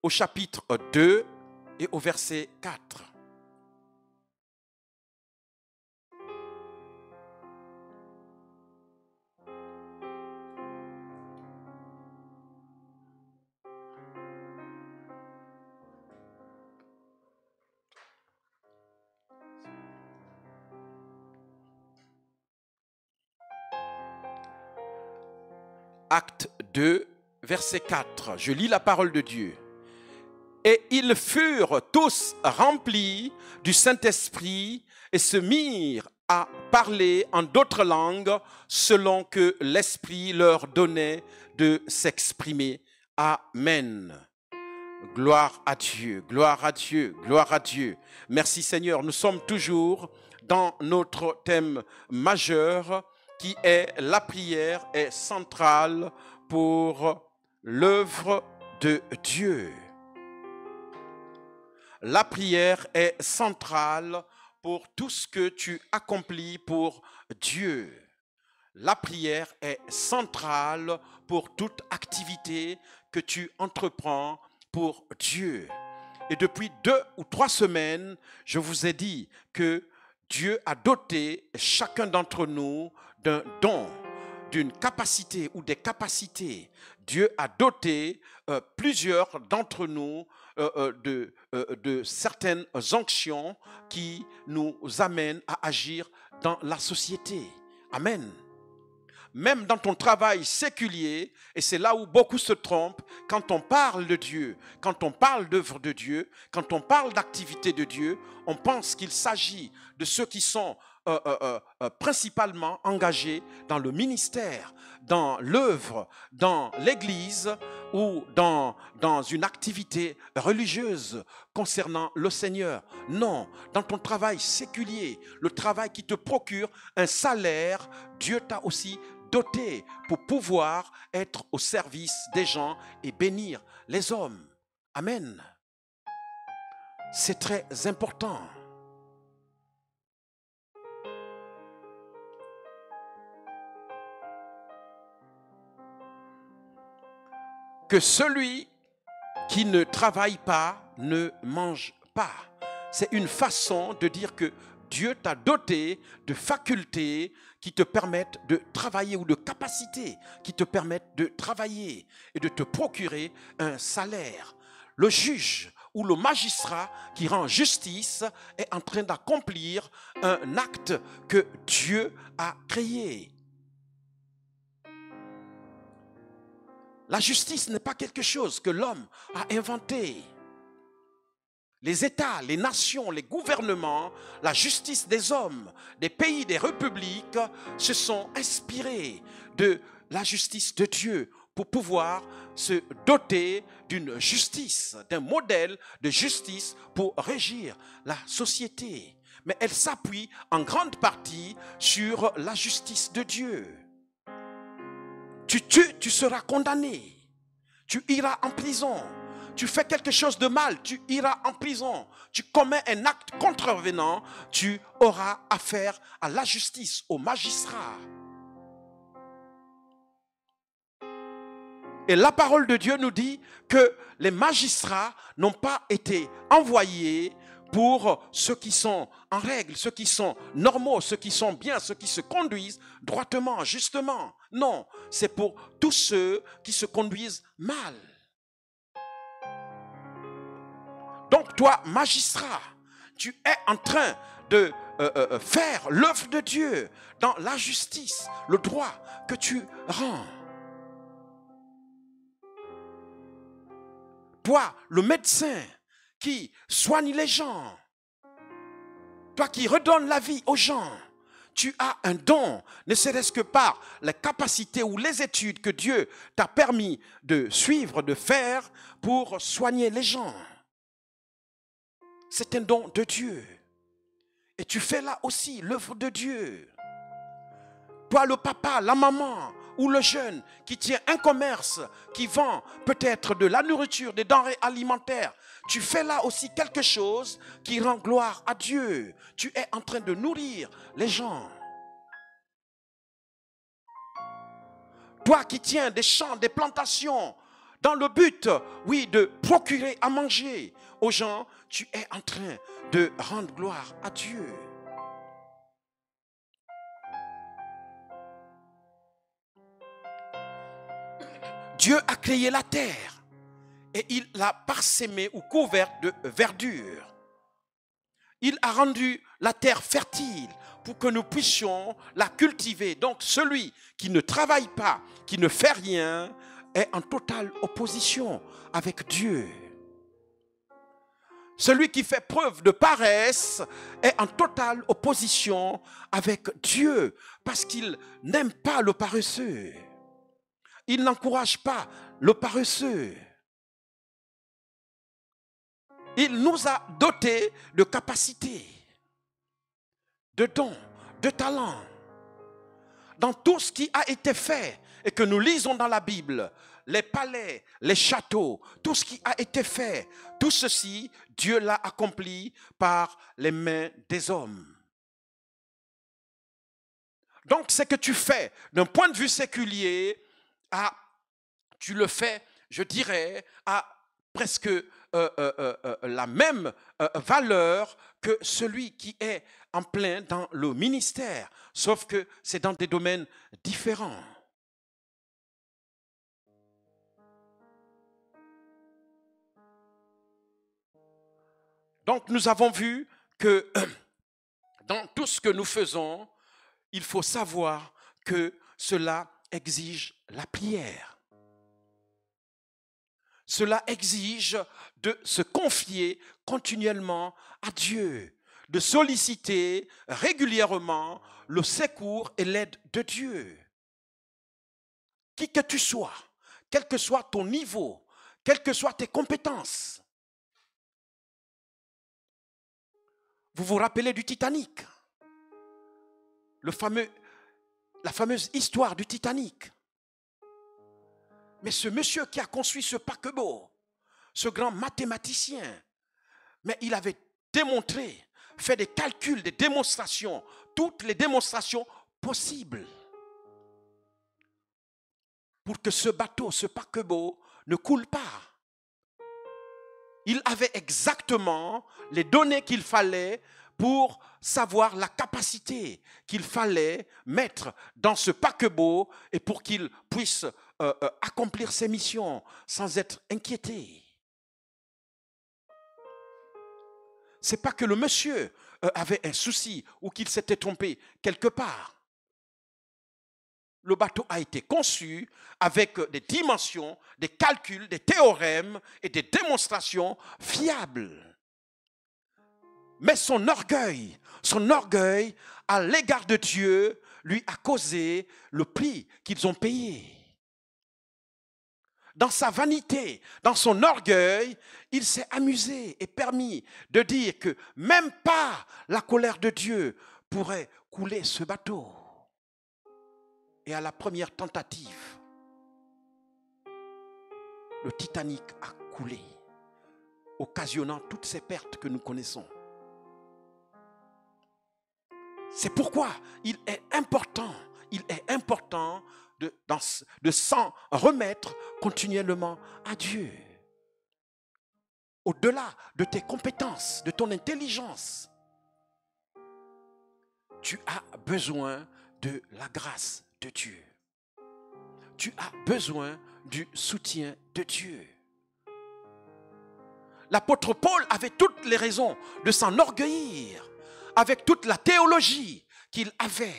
au chapitre 2 et au verset 4. Acte 2, verset 4. Je lis la parole de Dieu. « Et ils furent tous remplis du Saint-Esprit et se mirent à parler en d'autres langues selon que l'Esprit leur donnait de s'exprimer. » Amen. Gloire à Dieu, gloire à Dieu, gloire à Dieu. Merci Seigneur, nous sommes toujours dans notre thème majeur qui est la prière est centrale pour l'œuvre de Dieu. La prière est centrale pour tout ce que tu accomplis pour Dieu. La prière est centrale pour toute activité que tu entreprends pour Dieu. Et depuis 2 ou 3 semaines, je vous ai dit que Dieu a doté chacun d'entre nous d'un don, d'une capacité ou des capacités. Dieu a doté plusieurs d'entre nous de certaines onctions qui nous amènent à agir dans la société. Amen. Même dans ton travail séculier, et c'est là où beaucoup se trompent, quand on parle de Dieu, quand on parle d'œuvre de Dieu, quand on parle d'activité de Dieu, on pense qu'il s'agit de ceux qui sont principalement engagés dans le ministère, dans l'œuvre, dans l'église ou dans une activité religieuse concernant le Seigneur. Non, dans ton travail séculier, le travail qui te procure un salaire, Dieu t'a aussi doté pour pouvoir être au service des gens et bénir les hommes. Amen. C'est très important. Que celui qui ne travaille pas ne mange pas. C'est une façon de dire que Dieu t'a doté de facultés qui te permettent de travailler ou de capacités qui te permettent de travailler et de te procurer un salaire. Le juge ou le magistrat qui rend justice est en train d'accomplir un acte que Dieu a créé. La justice n'est pas quelque chose que l'homme a inventé. Les États, les nations, les gouvernements, la justice des hommes, des pays, des républiques se sont inspirés de la justice de Dieu pour pouvoir se doter d'une justice, d'un modèle de justice pour régir la société. mais elle s'appuie en grande partie sur la justice de Dieu. Tu tues, tu seras condamné. Tu iras en prison. Tu fais quelque chose de mal, tu iras en prison. Tu commets un acte contrevenant, tu auras affaire à la justice, au magistrat. Et la parole de Dieu nous dit que les magistrats n'ont pas été envoyés pour ceux qui sont en règle, ceux qui sont normaux, ceux qui sont bien, ceux qui se conduisent droitement, justement. Non, c'est pour tous ceux qui se conduisent mal. Donc toi, magistrat, tu es en train de faire l'œuvre de Dieu dans la justice, le droit que tu rends. Toi, le médecin qui soigne les gens, toi qui redonnes la vie aux gens, tu as un don, ne serait-ce que par les capacités ou les études que Dieu t'a permis de suivre, de faire pour soigner les gens. C'est un don de Dieu. Et tu fais là aussi l'œuvre de Dieu. Toi, le papa, la maman ou le jeune qui tient un commerce, qui vend peut-être de la nourriture, des denrées alimentaires, tu fais là aussi quelque chose qui rend gloire à Dieu. Tu es en train de nourrir les gens. Toi qui tiens des champs, des plantations, dans le but, oui, de procurer à manger aux gens, tu es en train de rendre gloire à Dieu. Dieu a créé la terre et il l'a parsemée ou couverte de verdure. Il a rendu la terre fertile pour que nous puissions la cultiver. Donc celui qui ne travaille pas, qui ne fait rien, est en totale opposition avec Dieu. Celui qui fait preuve de paresse est en totale opposition avec Dieu parce qu'il n'aime pas le paresseux. Il n'encourage pas le paresseux. Il nous a dotés de capacités, de dons, de talents. Dans tout ce qui a été fait et que nous lisons dans la Bible, les palais, les châteaux, tout ce qui a été fait, tout ceci, Dieu l'a accompli par les mains des hommes. Donc, ce que tu fais d'un point de vue séculier, tu le fais, je dirais, à presque la même valeur que celui qui est en plein dans le ministère, sauf que c'est dans des domaines différents. Donc nous avons vu que dans tout ce que nous faisons, il faut savoir que cela exige la prière. Cela exige de se confier continuellement à Dieu, de solliciter régulièrement le secours et l'aide de Dieu. Qui que tu sois, quel que soit ton niveau, quelles que soient tes compétences. Vous vous rappelez du Titanic? La fameuse histoire du Titanic. Mais ce monsieur qui a construit ce paquebot, ce grand mathématicien, mais il avait démontré, fait des calculs, des démonstrations, toutes les démonstrations possibles pour que ce bateau, ce paquebot ne coule pas. Il avait exactement les données qu'il fallait pour savoir la capacité qu'il fallait mettre dans ce paquebot et pour qu'il puisse accomplir ses missions sans être inquiété. C'est pas que le monsieur avait un souci ou qu'il s'était trompé quelque part. Le bateau a été conçu avec des dimensions, des calculs, des théorèmes et des démonstrations fiables. Mais son orgueil à l'égard de Dieu lui a causé le prix qu'ils ont payé. dans sa vanité, dans son orgueil, il s'est amusé et permis de dire que même pas la colère de Dieu pourrait couler ce bateau. Et à la première tentative, le Titanic a coulé, occasionnant toutes ces pertes que nous connaissons. C'est pourquoi il est important de s'en remettre continuellement à Dieu. Au-delà de tes compétences, de ton intelligence, tu as besoin de la grâce de Dieu. Tu as besoin du soutien de Dieu. L'apôtre Paul avait toutes les raisons de s'enorgueillir avec toute la théologie qu'il avait.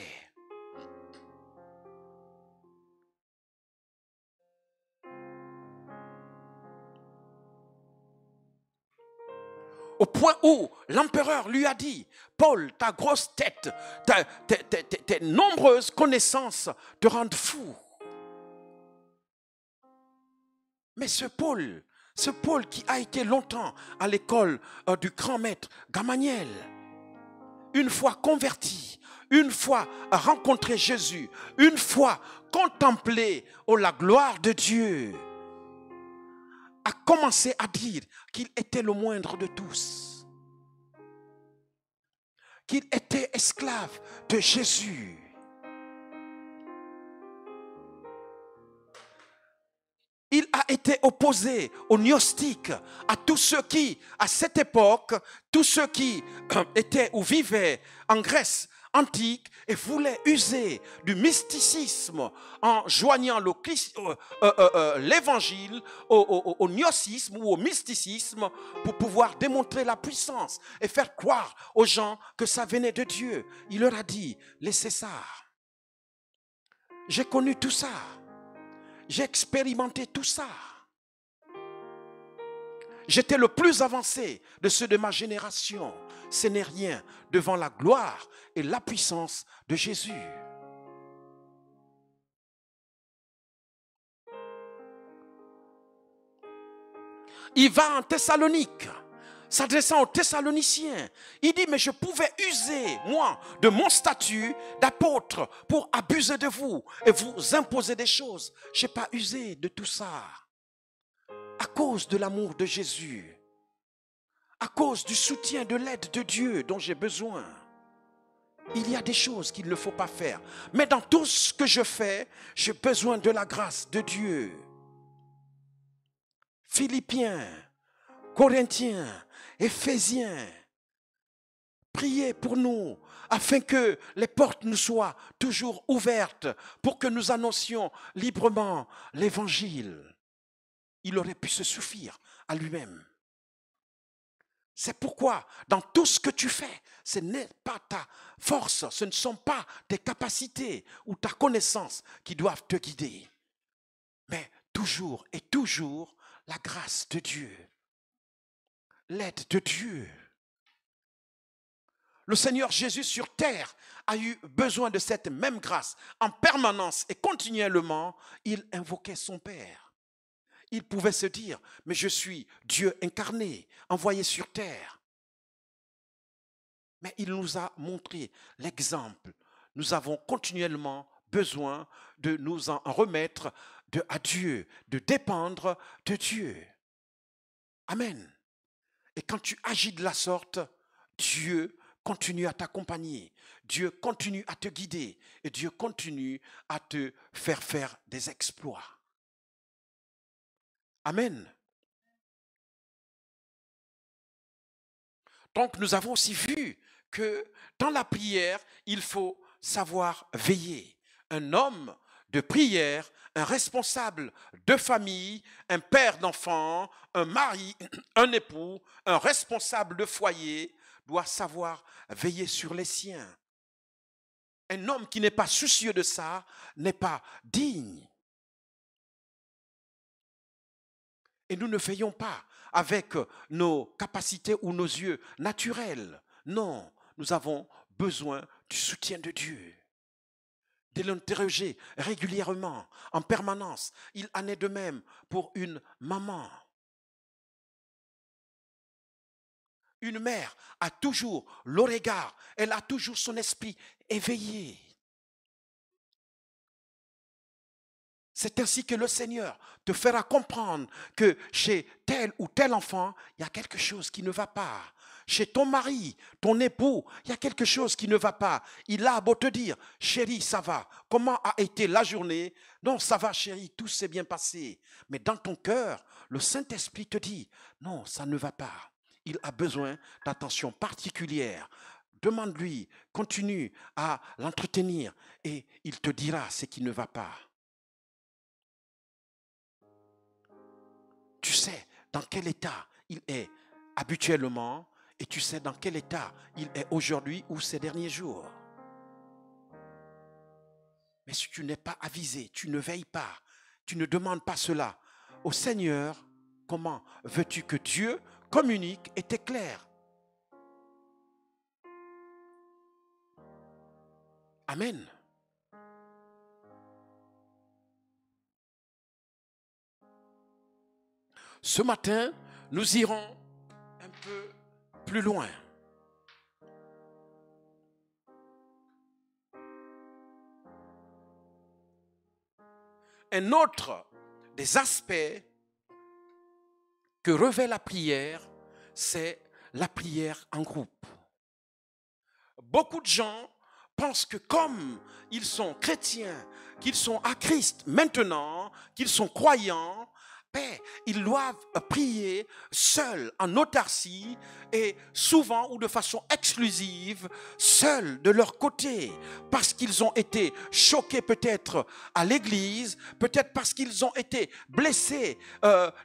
Au point où l'empereur lui a dit, Paul, ta grosse tête, tes nombreuses connaissances te rendent fou. Mais ce Paul qui a été longtemps à l'école du grand maître Gamaliel, une fois converti, une fois rencontré Jésus, une fois contemplé la gloire de Dieu, a commencé à dire qu'il était le moindre de tous, qu'il était esclave de Jésus. Il a été opposé aux gnostiques, à tous ceux qui, à cette époque, tous ceux qui étaient ou vivaient en Grèce antique et voulaient user du mysticisme en joignant l'évangile au gnosticisme ou au mysticisme pour pouvoir démontrer la puissance et faire croire aux gens que ça venait de Dieu. Il leur a dit, laissez ça. J'ai connu tout ça. J'ai expérimenté tout ça. J'étais le plus avancé de ceux de ma génération. Ce n'est rien devant la gloire et la puissance de Jésus. Il va en Thessalonique, s'adressant aux Thessaloniciens. Il dit, mais je pouvais user, moi, de mon statut d'apôtre pour abuser de vous et vous imposer des choses. Je n'ai pas usé de tout ça. À cause de l'amour de Jésus, à cause du soutien, de l'aide de Dieu dont j'ai besoin. Il y a des choses qu'il ne faut pas faire. Mais dans tout ce que je fais, j'ai besoin de la grâce de Dieu. Philippiens, Corinthiens, Éphésiens, priez pour nous afin que les portes nous soient toujours ouvertes pour que nous annoncions librement l'évangile. Il aurait pu se suffire à lui-même. C'est pourquoi, dans tout ce que tu fais, ce n'est pas ta force, ce ne sont pas tes capacités ou ta connaissance qui doivent te guider, mais toujours et toujours la grâce de Dieu, l'aide de Dieu. Le Seigneur Jésus sur terre a eu besoin de cette même grâce. En permanence et continuellement, il invoquait son Père. Il pouvait se dire, mais je suis Dieu incarné, envoyé sur terre. Mais il nous a montré l'exemple. Nous avons continuellement besoin de nous en remettre à Dieu, de dépendre de Dieu. Amen. Et quand tu agis de la sorte, Dieu continue à t'accompagner. Dieu continue à te guider. Et Dieu continue à te faire des exploits. Amen. Donc nous avons aussi vu que dans la prière, il faut savoir veiller. Un homme de prière, un responsable de famille, un père d'enfants, un mari, un époux, un responsable de foyer doit savoir veiller sur les siens. Un homme qui n'est pas soucieux de ça n'est pas digne. Et nous ne veillons pas avec nos capacités ou nos yeux naturels. Non, nous avons besoin du soutien de Dieu. de l'interroger régulièrement, en permanence. Il en est de même pour une maman. Une mère a toujours le regard, elle a toujours son esprit éveillé. C'est ainsi que le Seigneur te fera comprendre que chez tel ou tel enfant, il y a quelque chose qui ne va pas. Chez ton mari, ton époux, il y a quelque chose qui ne va pas. Il a beau te dire, chérie, ça va. Comment a été la journée? Non, ça va, chérie, tout s'est bien passé. Mais dans ton cœur, le Saint-Esprit te dit, non, ça ne va pas. Il a besoin d'attention particulière. Demande-lui, continue à l'entretenir et il te dira ce qui ne va pas. Tu sais dans quel état il est habituellement et tu sais dans quel état il est aujourd'hui ou ces derniers jours. Mais si tu n'es pas avisé, tu ne veilles pas, tu ne demandes pas cela au Seigneur, comment veux-tu que Dieu communique et t'éclaire? Amen. Ce matin, nous irons un peu plus loin. Un autre des aspects que revêt la prière, c'est la prière en groupe. Beaucoup de gens pensent que comme ils sont chrétiens, qu'ils sont à Christ maintenant, qu'ils sont croyants, ils doivent prier seuls, en autarcie et souvent ou de façon exclusive, seuls de leur côté, parce qu'ils ont été choqués peut-être à l'église, peut-être parce qu'ils ont été blessés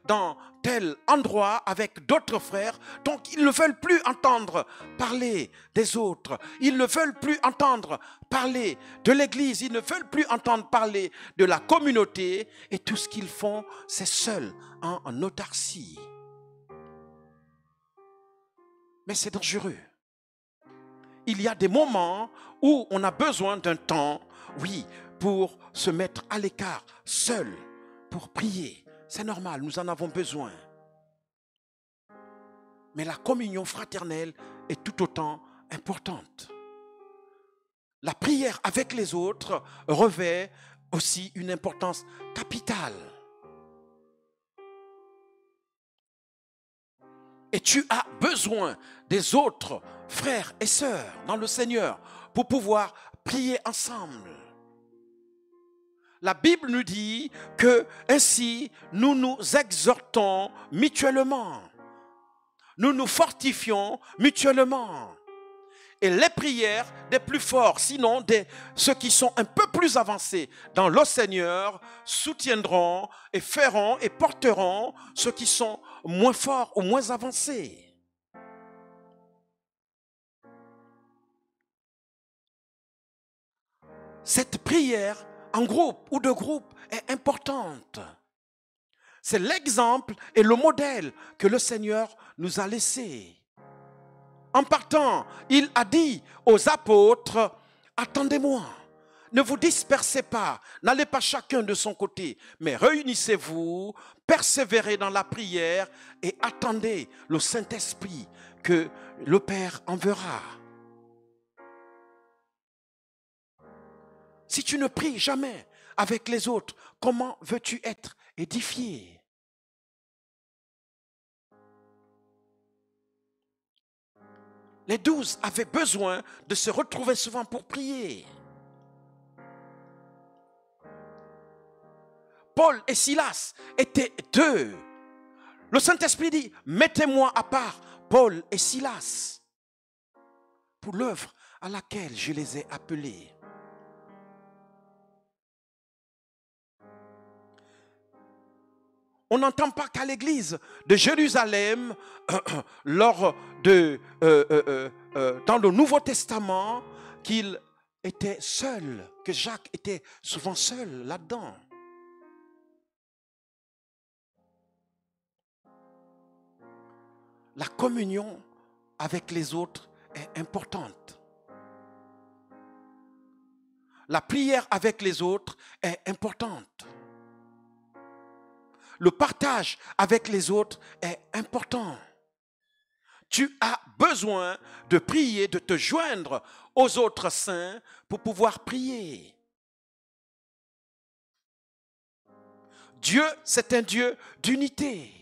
dans tel endroit avec d'autres frères, donc ils ne veulent plus entendre parler des autres, ils ne veulent plus entendre parler de l'église, ils ne veulent plus entendre parler de la communauté, et tout ce qu'ils font, c'est seul, en autarcie. Mais c'est dangereux. Il y a des moments où on a besoin d'un temps, oui, pour se mettre à l'écart, seul, pour prier. C'est normal, nous en avons besoin. Mais la communion fraternelle est tout autant importante. La prière avec les autres revêt aussi une importance capitale. Et tu as besoin des autres frères et sœurs dans le Seigneur pour pouvoir prier ensemble. La Bible nous dit que ainsi nous nous exhortons mutuellement. Nous nous fortifions mutuellement. Et les prières des plus forts, sinon ceux qui sont un peu plus avancés dans le Seigneur, soutiendront et feront et porteront ceux qui sont moins forts ou moins avancés. Cette prière en groupe ou de groupe est importante. C'est l'exemple et le modèle que le Seigneur nous a laissé. En partant, il a dit aux apôtres, attendez-moi, ne vous dispersez pas, n'allez pas chacun de son côté, mais réunissez-vous, persévérez dans la prière et attendez le Saint-Esprit que le Père enverra. Si tu ne pries jamais avec les autres, comment veux-tu être édifié? Les 12 avaient besoin de se retrouver souvent pour prier. Paul et Silas étaient deux. Le Saint-Esprit dit, mettez-moi à part Paul et Silas pour l'œuvre à laquelle je les ai appelés. On n'entend pas qu'à l'église de Jérusalem, dans le Nouveau Testament, qu'il était seul, que Jacques était souvent seul là-dedans. La communion avec les autres est importante. la prière avec les autres est importante. Le partage avec les autres est important. Tu as besoin de prier, de te joindre aux autres saints pour pouvoir prier. Dieu, c'est un Dieu d'unité.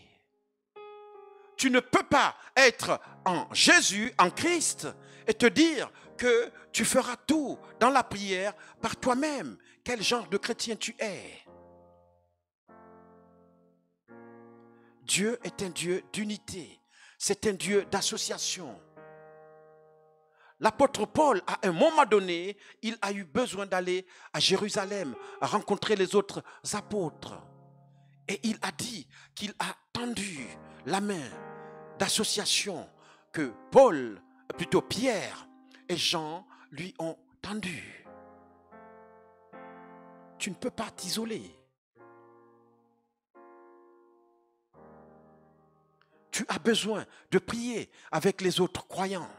Tu ne peux pas être en Jésus, en Christ, et te dire que tu feras tout dans la prière par toi-même. Quel genre de chrétien tu es? Dieu est un Dieu d'unité. C'est un Dieu d'association. L'apôtre Paul, à un moment donné, il a eu besoin d'aller à Jérusalem, à rencontrer les autres apôtres. Et il a dit qu'il a tendu la main d'association que plutôt Pierre et Jean lui ont tendu. Tu ne peux pas t'isoler. Tu as besoin de prier avec les autres croyants.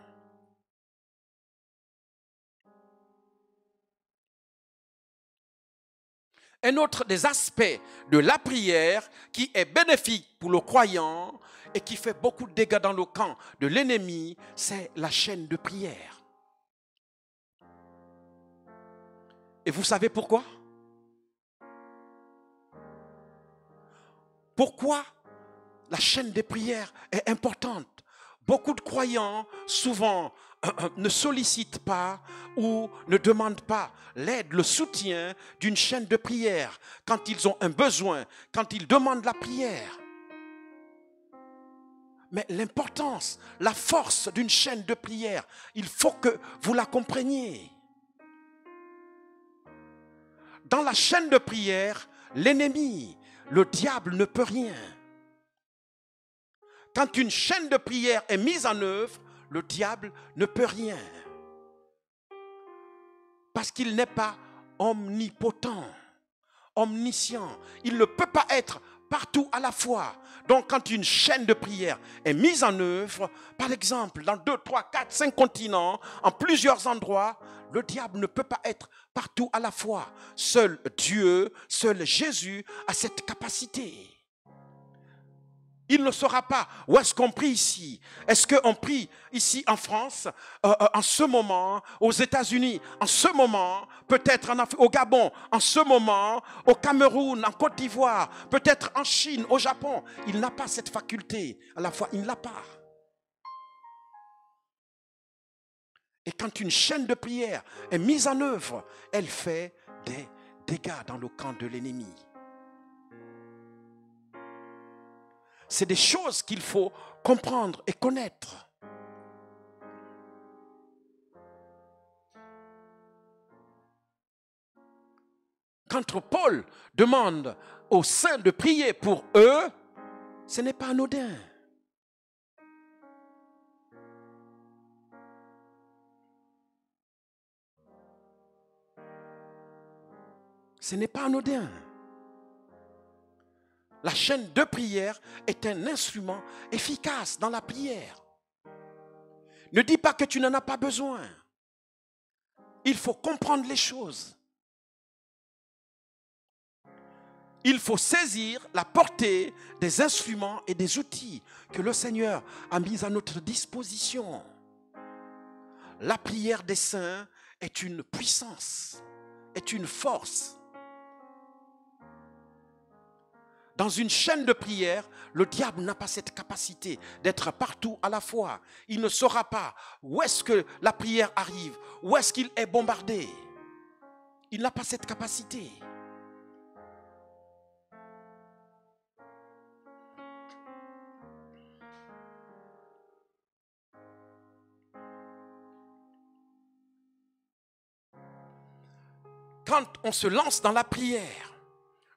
Un autre des aspects de la prière qui est bénéfique pour le croyant et qui fait beaucoup de dégâts dans le camp de l'ennemi, c'est la chaîne de prière. Et vous savez pourquoi? Pourquoi la chaîne de prière est importante? Beaucoup de croyants, souvent, ne sollicitent pas ou ne demandent pas l'aide, le soutien d'une chaîne de prière quand ils ont un besoin, quand ils demandent la prière. Mais l'importance, la force d'une chaîne de prière, il faut que vous la compreniez. Dans la chaîne de prière, l'ennemi, le diable ne peut rien. Quand une chaîne de prière est mise en œuvre, le diable ne peut rien. Parce qu'il n'est pas omnipotent, omniscient. Il ne peut pas être partout à la fois. Donc quand une chaîne de prière est mise en œuvre, par exemple dans 2, 3, 4, 5 continents, en plusieurs endroits, le diable ne peut pas être partout à la fois. Seul Dieu, seul Jésus a cette capacité. Il ne saura pas où est-ce qu'on prie ici. Est-ce qu'on prie ici en France, en ce moment, aux États-Unis, en ce moment, peut-être en Afrique, au Gabon, en ce moment, au Cameroun, en Côte d'Ivoire, peut-être en Chine, au Japon. Il n'a pas cette faculté. À la fois, il ne l'a pas. Et quand une chaîne de prière est mise en œuvre, elle fait des dégâts dans le camp de l'ennemi. C'est des choses qu'il faut comprendre et connaître. Quand Paul demande aux saints de prier pour eux, ce n'est pas anodin. Ce n'est pas anodin. La chaîne de prière est un instrument efficace dans la prière. Ne dis pas que tu n'en as pas besoin. Il faut comprendre les choses. Il faut saisir la portée des instruments et des outils que le Seigneur a mis à notre disposition. La prière des saints est une puissance, est une force. Dans une chaîne de prière, le diable n'a pas cette capacité d'être partout à la fois. Il ne saura pas où est-ce que la prière arrive, où est-ce qu'il est bombardé. Il n'a pas cette capacité. Quand on se lance dans la prière,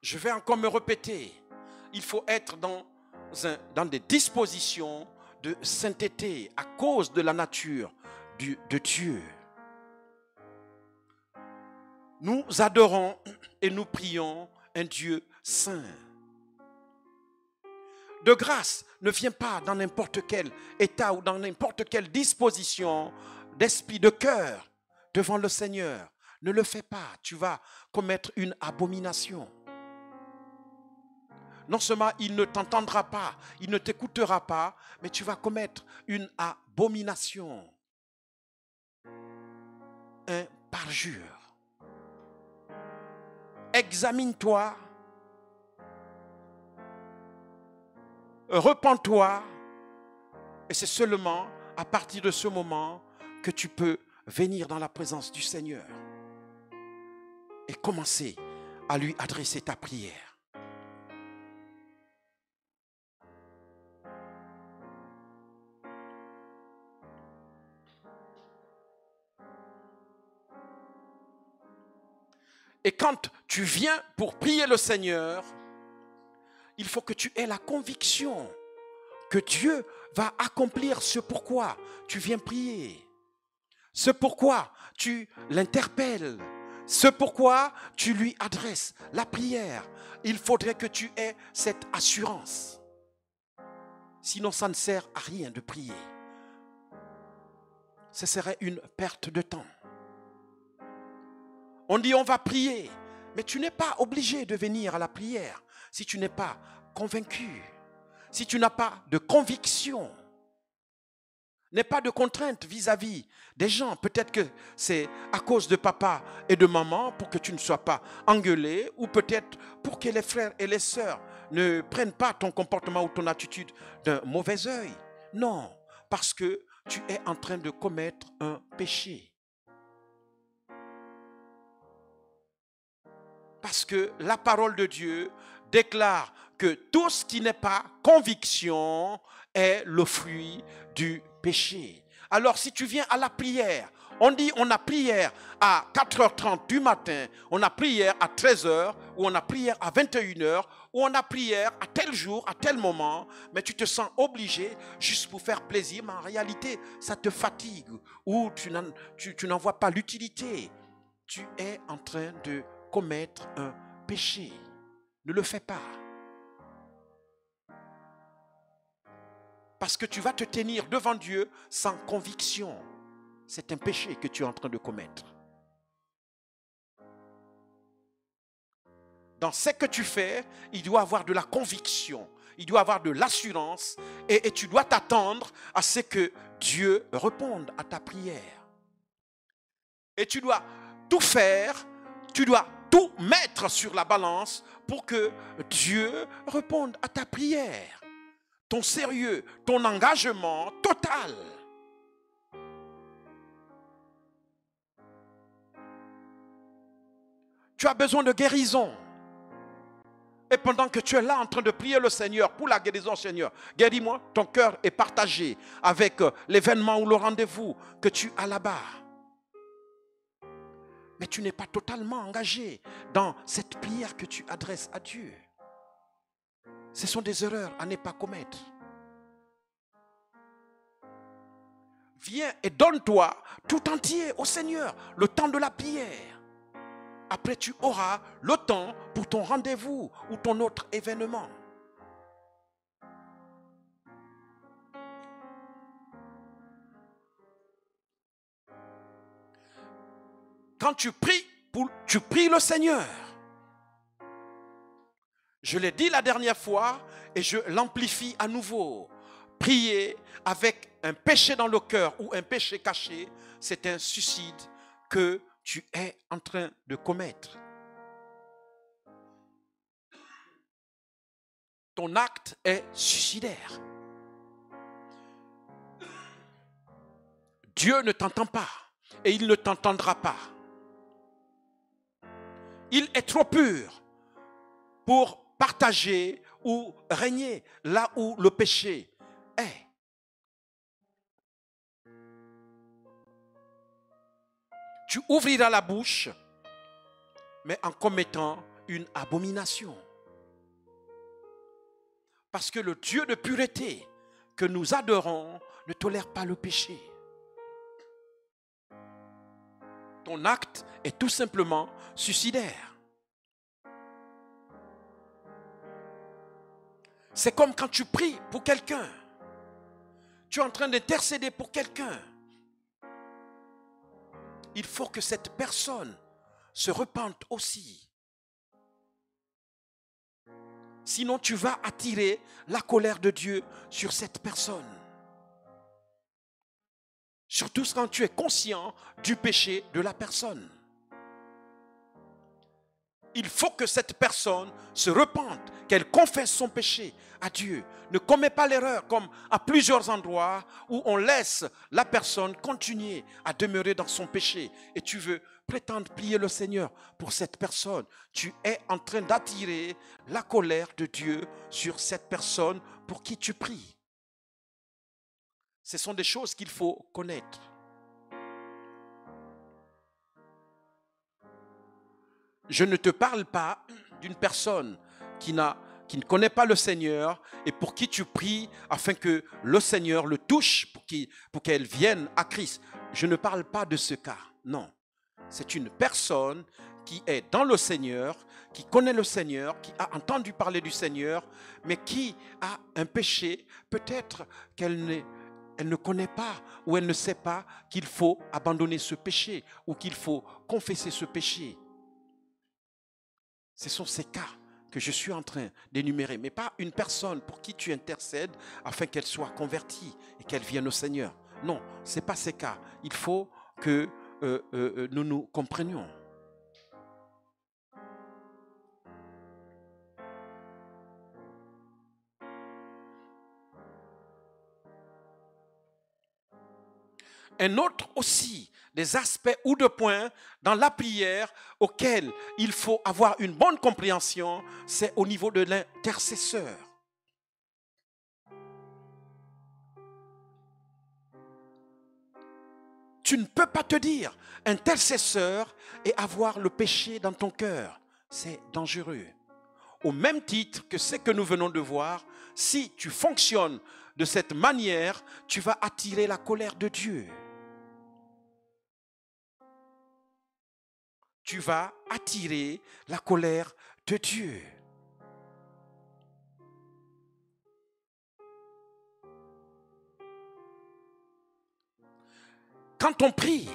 je vais encore me répéter, il faut être dans des dispositions de sainteté à cause de la nature de Dieu. Nous adorons et nous prions un Dieu saint. De grâce ne vient pas dans n'importe quel état ou dans n'importe quelle disposition d'esprit, de cœur devant le Seigneur. Ne le fais pas. Tu vas commettre une abomination. Non seulement il ne t'entendra pas, il ne t'écoutera pas, mais tu vas commettre une abomination. Un parjure. Examine-toi. Repens-toi. Et c'est seulement à partir de ce moment que tu peux venir dans la présence du Seigneur et commencer à lui adresser ta prière. Et quand tu viens pour prier le Seigneur, il faut que tu aies la conviction que Dieu va accomplir ce pourquoi tu viens prier. Ce pourquoi tu l'interpelles. Ce pourquoi tu lui adresses la prière. Il faudrait que tu aies cette assurance. Sinon, ça ne sert à rien de prier. Ce serait une perte de temps. On dit on va prier, mais tu n'es pas obligé de venir à la prière si tu n'es pas convaincu, si tu n'as pas de conviction, n'aie pas de contrainte vis-à-vis des gens. Peut-être que c'est à cause de papa et de maman pour que tu ne sois pas engueulé, ou peut-être pour que les frères et les sœurs ne prennent pas ton comportement ou ton attitude d'un mauvais œil. Non, parce que tu es en train de commettre un péché. Parce que la parole de Dieu déclare que tout ce qui n'est pas conviction est le fruit du péché. Alors si tu viens à la prière, on dit on a prière à 4h30 du matin, on a prière à 13h, ou on a prière à 21h, ou on a prière à tel jour, à tel moment, mais tu te sens obligé juste pour faire plaisir, mais en réalité ça te fatigue, ou tu n'en vois pas l'utilité. Tu es en train de commettre un péché. Ne le fais pas. Parce que tu vas te tenir devant Dieu sans conviction. C'est un péché que tu es en train de commettre. Dans ce que tu fais, il doit avoir de la conviction. Il doit avoir de l'assurance. Et tu dois t'attendre à ce que Dieu réponde à ta prière. Et tu dois tout faire. Tu dois tout mettre sur la balance pour que Dieu réponde à ta prière. Ton sérieux, ton engagement total. Tu as besoin de guérison. Et pendant que tu es là en train de prier le Seigneur pour la guérison, Seigneur, guéris-moi, ton cœur est partagé avec l'événement ou le rendez-vous que tu as là-bas. Mais tu n'es pas totalement engagé dans cette prière que tu adresses à Dieu. Ce sont des erreurs à ne pas commettre. Viens et donne-toi tout entier au Seigneur, le temps de la prière. Après, tu auras le temps pour ton rendez-vous ou ton autre événement. Quand tu pries, tu pries le Seigneur. Je l'ai dit la dernière fois et je l'amplifie à nouveau. Prier avec un péché dans le cœur ou un péché caché, c'est un suicide que tu es en train de commettre. Ton acte est suicidaire. Dieu ne t'entend pas et il ne t'entendra pas. Il est trop pur pour partager ou régner là où le péché est. Tu ouvriras la bouche, mais en commettant une abomination. Parce que le Dieu de pureté que nous adorons ne tolère pas le péché. Ton acte est tout simplement suicidaire. C'est comme quand tu pries pour quelqu'un. Tu es en train d'intercéder pour quelqu'un. Il faut que cette personne se repentent aussi. Sinon, tu vas attirer la colère de Dieu sur cette personne. Surtout quand tu es conscient du péché de la personne. Il faut que cette personne se repente, qu'elle confesse son péché à Dieu. Ne commets pas l'erreur comme à plusieurs endroits où on laisse la personne continuer à demeurer dans son péché. Et tu veux prétendre prier le Seigneur pour cette personne. Tu es en train d'attirer la colère de Dieu sur cette personne pour qui tu pries. Ce sont des choses qu'il faut connaître. Je ne te parle pas d'une personne qui ne connaît pas le Seigneur et pour qui tu pries afin que le Seigneur le touche pour qu'elle vienne à Christ. Je ne parle pas de ce cas, non. C'est une personne qui est dans le Seigneur, qui connaît le Seigneur, qui a entendu parler du Seigneur, mais qui a un péché, peut-être qu'elle ne connaît pas ou elle ne sait pas qu'il faut abandonner ce péché ou qu'il faut confesser ce péché. Ce sont ces cas que je suis en train d'énumérer, mais pas une personne pour qui tu intercèdes afin qu'elle soit convertie et qu'elle vienne au Seigneur. Non, ce n'est pas ces cas. Il faut que nous nous comprenions. Un autre aussi des aspects ou de points dans la prière auxquels il faut avoir une bonne compréhension, c'est au niveau de l'intercesseur. Tu ne peux pas te dire intercesseur et avoir le péché dans ton cœur. C'est dangereux. Au même titre que ce que nous venons de voir, si tu fonctionnes de cette manière, tu vas attirer la colère de Dieu. Tu vas attirer la colère de Dieu. Quand on prie,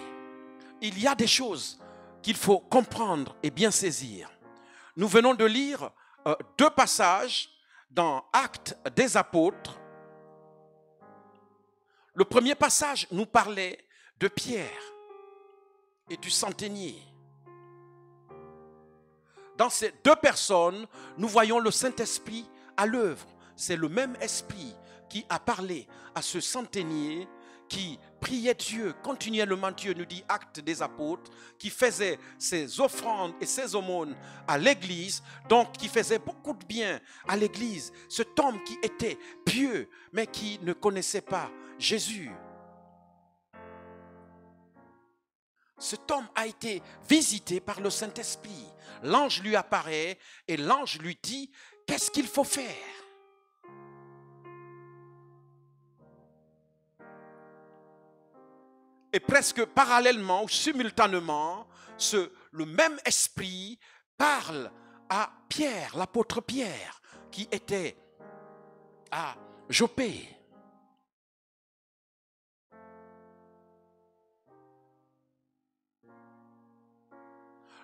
il y a des choses qu'il faut comprendre et bien saisir. Nous venons de lire 2 passages dans Actes des Apôtres. Le premier passage nous parlait de Pierre et du centenier. Dans ces 2 personnes, nous voyons le Saint-Esprit à l'œuvre. C'est le même esprit qui a parlé à ce centenier qui priait Dieu continuellement, Dieu nous dit Actes des Apôtres, qui faisait ses offrandes et ses aumônes à l'église, donc qui faisait beaucoup de bien à l'église. Cet homme qui était pieux, mais qui ne connaissait pas Jésus. Cet homme a été visité par le Saint-Esprit. L'ange lui apparaît et l'ange lui dit, qu'est-ce qu'il faut faire? Et presque parallèlement ou simultanément, le même esprit parle à Pierre, l'apôtre Pierre, qui était à Joppé.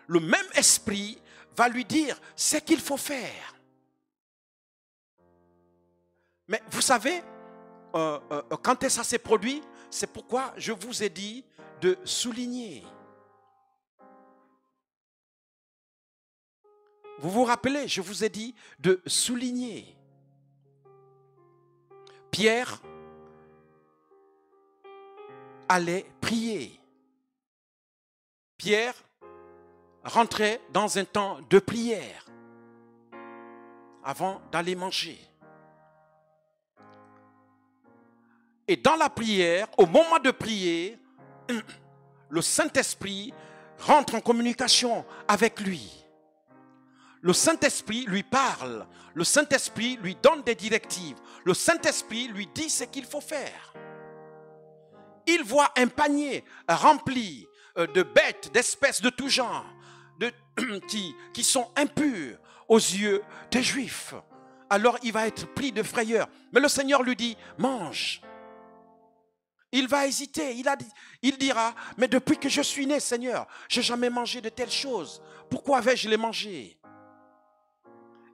Le même esprit va lui dire ce qu'il faut faire. Mais vous savez, quand ça s'est produit, c'est pourquoi je vous ai dit de souligner. Vous vous rappelez, je vous ai dit de souligner. Pierre allait prier. Pierre rentrait dans un temps de prière avant d'aller manger. Et dans la prière, au moment de prier, le Saint-Esprit rentre en communication avec lui. Le Saint-Esprit lui parle. Le Saint-Esprit lui donne des directives. Le Saint-Esprit lui dit ce qu'il faut faire. Il voit un panier rempli de bêtes, d'espèces de tout genre, qui sont impures aux yeux des Juifs. Alors il va être pris de frayeur. Mais le Seigneur lui dit, mange. Il va hésiter. Il dira, mais depuis que je suis né, Seigneur, je n'ai jamais mangé de telles choses. Pourquoi vais-je les manger?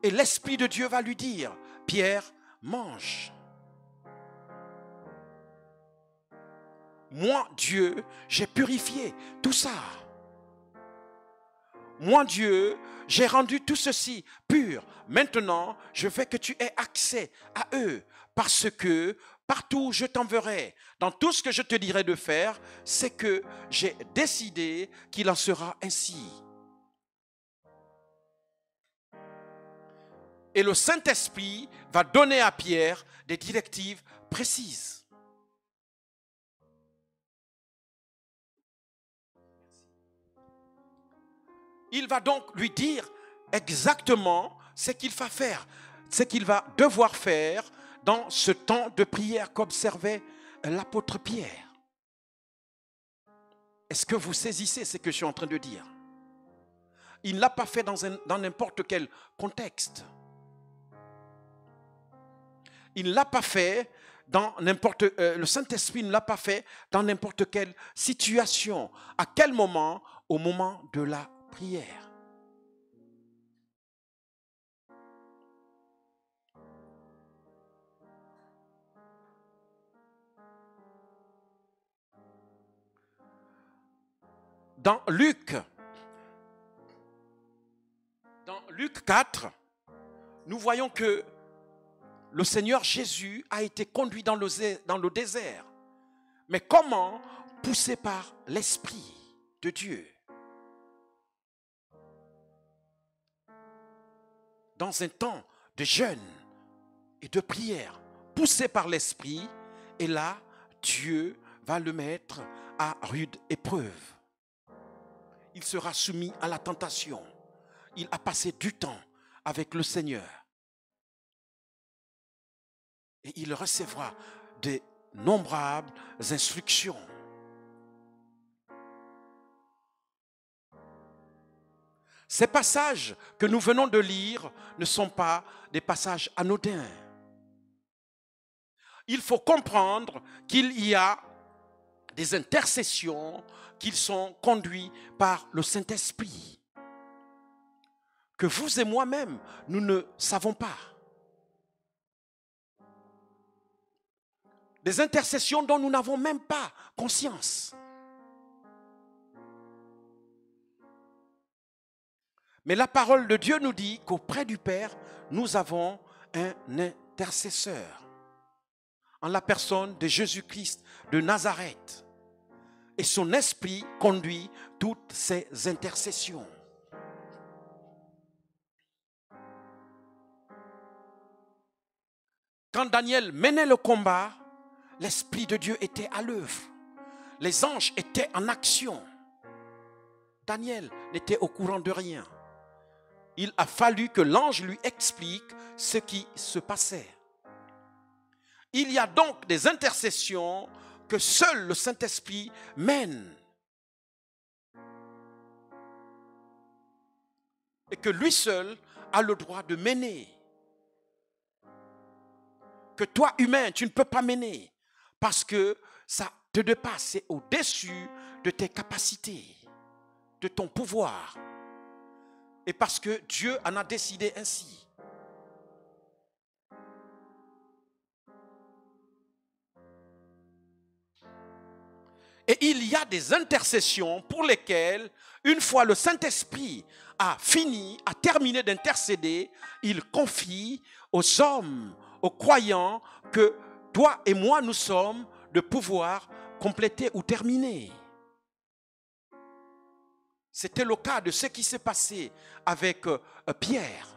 Et l'Esprit de Dieu va lui dire, Pierre, mange. Moi, Dieu, j'ai purifié tout ça. Moi, Dieu, j'ai rendu tout ceci pur. Maintenant, je veux que tu aies accès à eux. Parce que partout où je t'enverrai, dans tout ce que je te dirai de faire, c'est que j'ai décidé qu'il en sera ainsi. Et le Saint-Esprit va donner à Pierre des directives précises. Il va donc lui dire exactement ce qu'il va faire, ce qu'il va devoir faire dans ce temps de prière qu'observait l'apôtre Pierre. Est-ce que vous saisissez ce que je suis en train de dire? Il ne l'a pas fait dans n'importe quel contexte. Il ne l'a pas fait dans le Saint-Esprit ne l'a pas fait dans n'importe quelle situation. À quel moment? Au moment de la prière. Dans Luc 4, nous voyons que le Seigneur Jésus a été conduit dans le désert. Mais comment? Poussé par l'Esprit de Dieu. Dans un temps de jeûne et de prière, poussé par l'Esprit, et là, Dieu va le mettre à rude épreuve. Il sera soumis à la tentation. Il a passé du temps avec le Seigneur. Et il recevra de nombrables instructions. Ces passages que nous venons de lire ne sont pas des passages anodins. Il faut comprendre qu'il y a des intercessions qui sont conduites par le Saint-Esprit, que vous et moi-même, nous ne savons pas. Des intercessions dont nous n'avons même pas conscience. Mais la parole de Dieu nous dit qu'auprès du Père, nous avons un intercesseur, en la personne de Jésus-Christ de Nazareth. Et son esprit conduit toutes ces intercessions. Quand Daniel menait le combat, l'Esprit de Dieu était à l'œuvre. Les anges étaient en action. Daniel n'était au courant de rien. Il a fallu que l'ange lui explique ce qui se passait. Il y a donc des intercessions que seul le Saint-Esprit mène. Et que lui seul a le droit de mener. Que toi, humain, tu ne peux pas mener. Parce que ça te dépasse, c'est au-dessus de tes capacités, de ton pouvoir. Et parce que Dieu en a décidé ainsi. Et il y a des intercessions pour lesquelles, une fois le Saint-Esprit a terminé d'intercéder, il confie aux hommes, aux croyants, que toi et moi, nous sommes de pouvoir compléter ou terminer. C'était le cas de ce qui s'est passé avec Pierre.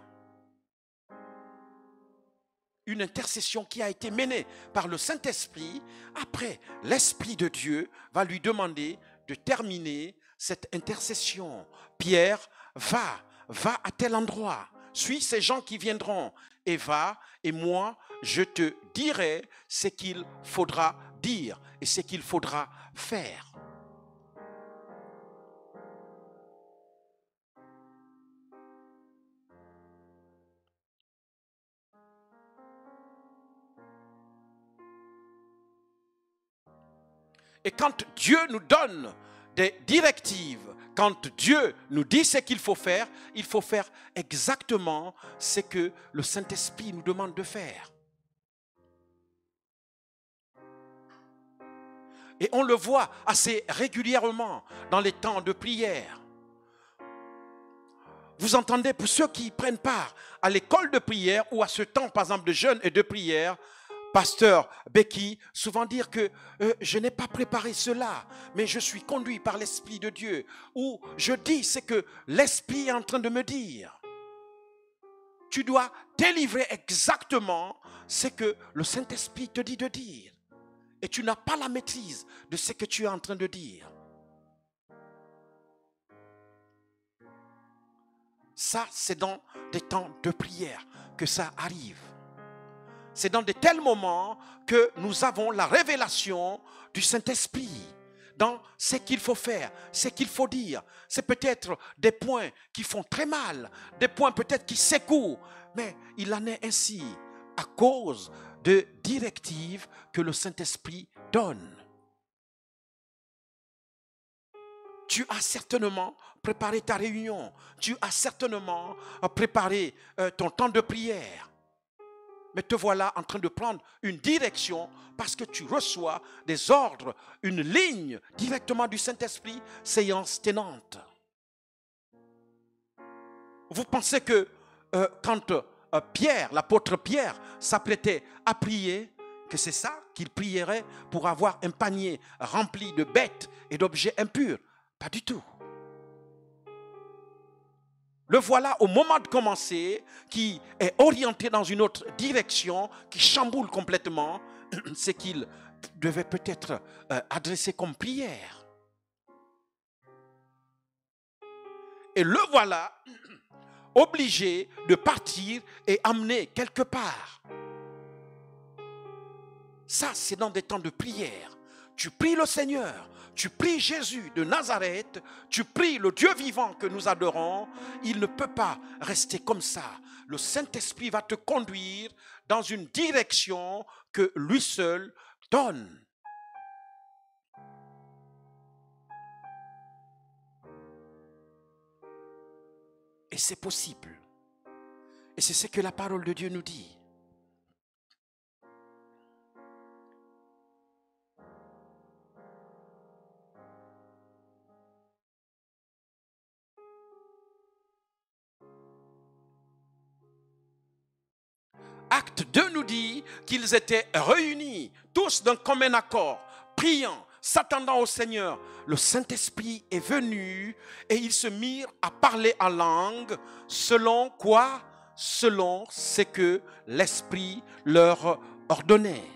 Une intercession qui a été menée par le Saint-Esprit. Après, l'Esprit de Dieu va lui demander de terminer cette intercession. Pierre, va à tel endroit. Suis ces gens qui viendront et va, et moi, je te dirai ce qu'il faudra dire et ce qu'il faudra faire. Et quand Dieu nous donne des directives, quand Dieu nous dit ce qu'il faut faire exactement ce que le Saint-Esprit nous demande de faire. Et on le voit assez régulièrement dans les temps de prière. Vous entendez, pour ceux qui prennent part à l'école de prière ou à ce temps, par exemple, de jeûne et de prière, Pasteur Becky souvent dire que je n'ai pas préparé cela, mais je suis conduit par l'Esprit de Dieu. Ou je dis ce que l'Esprit est en train de me dire. Tu dois délivrer exactement ce que le Saint-Esprit te dit de dire. Et tu n'as pas la maîtrise de ce que tu es en train de dire. Ça, c'est dans des temps de prière que ça arrive. C'est dans de tels moments que nous avons la révélation du Saint-Esprit dans ce qu'il faut faire, ce qu'il faut dire. C'est peut-être des points qui font très mal, des points peut-être qui secouent, mais il en est ainsi à cause de directives que le Saint-Esprit donne. Tu as certainement préparé ta réunion, tu as certainement préparé ton temps de prière. Mais te voilà en train de prendre une direction parce que tu reçois des ordres, une ligne directement du Saint-Esprit, séance tenante. Vous pensez que quand Pierre, l'apôtre Pierre, s'apprêtait à prier, que c'est ça qu'il prierait pour avoir un panier rempli de bêtes et d'objets impurs? Pas du tout. Le voilà au moment de commencer, qui est orienté dans une autre direction, qui chamboule complètement ce qu'il devait peut-être adresser comme prière. Et le voilà obligé de partir et amener quelque part. Ça, c'est dans des temps de prière. Tu pries le Seigneur, tu pries Jésus de Nazareth, tu pries le Dieu vivant que nous adorons. Il ne peut pas rester comme ça. Le Saint-Esprit va te conduire dans une direction que lui seul donne. Et c'est possible. Et c'est ce que la parole de Dieu nous dit. Acte 2 nous dit qu'ils étaient réunis, tous d'un commun accord, priant, s'attendant au Seigneur. Le Saint-Esprit est venu et ils se mirent à parler en langue. Selon quoi? Selon ce que l'Esprit leur ordonnait.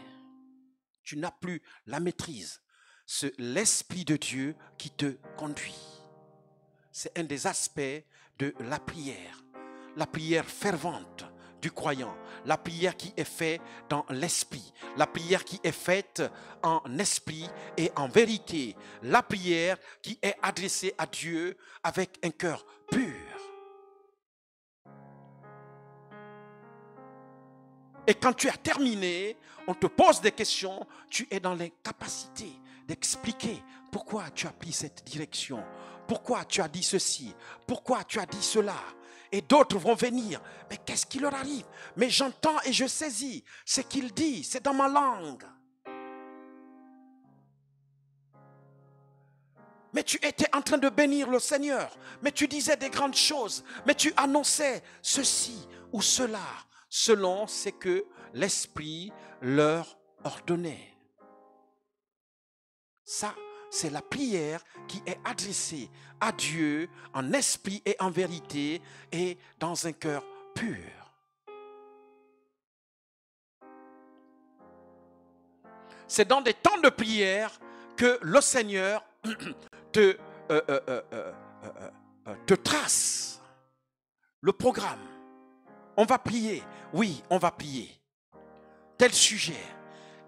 Tu n'as plus la maîtrise. C'est l'Esprit de Dieu qui te conduit. C'est un des aspects de la prière fervente du croyant, la prière qui est faite dans l'esprit, la prière qui est faite en esprit et en vérité, la prière qui est adressée à Dieu avec un cœur pur. Et quand tu as terminé, on te pose des questions, tu es dans l'incapacité d'expliquer pourquoi tu as pris cette direction, pourquoi tu as dit ceci, pourquoi tu as dit cela. Et d'autres vont venir. Mais qu'est-ce qui leur arrive? Mais j'entends et je saisis ce qu'il dit. C'est dans ma langue. Mais tu étais en train de bénir le Seigneur. Mais tu disais des grandes choses. Mais tu annonçais ceci ou cela selon ce que l'Esprit leur ordonnait. Ça, c'est la prière qui est adressée à Dieu en esprit et en vérité et dans un cœur pur. C'est dans des temps de prière que le Seigneur te trace le programme. On va prier. Oui, on va prier. Tel sujet.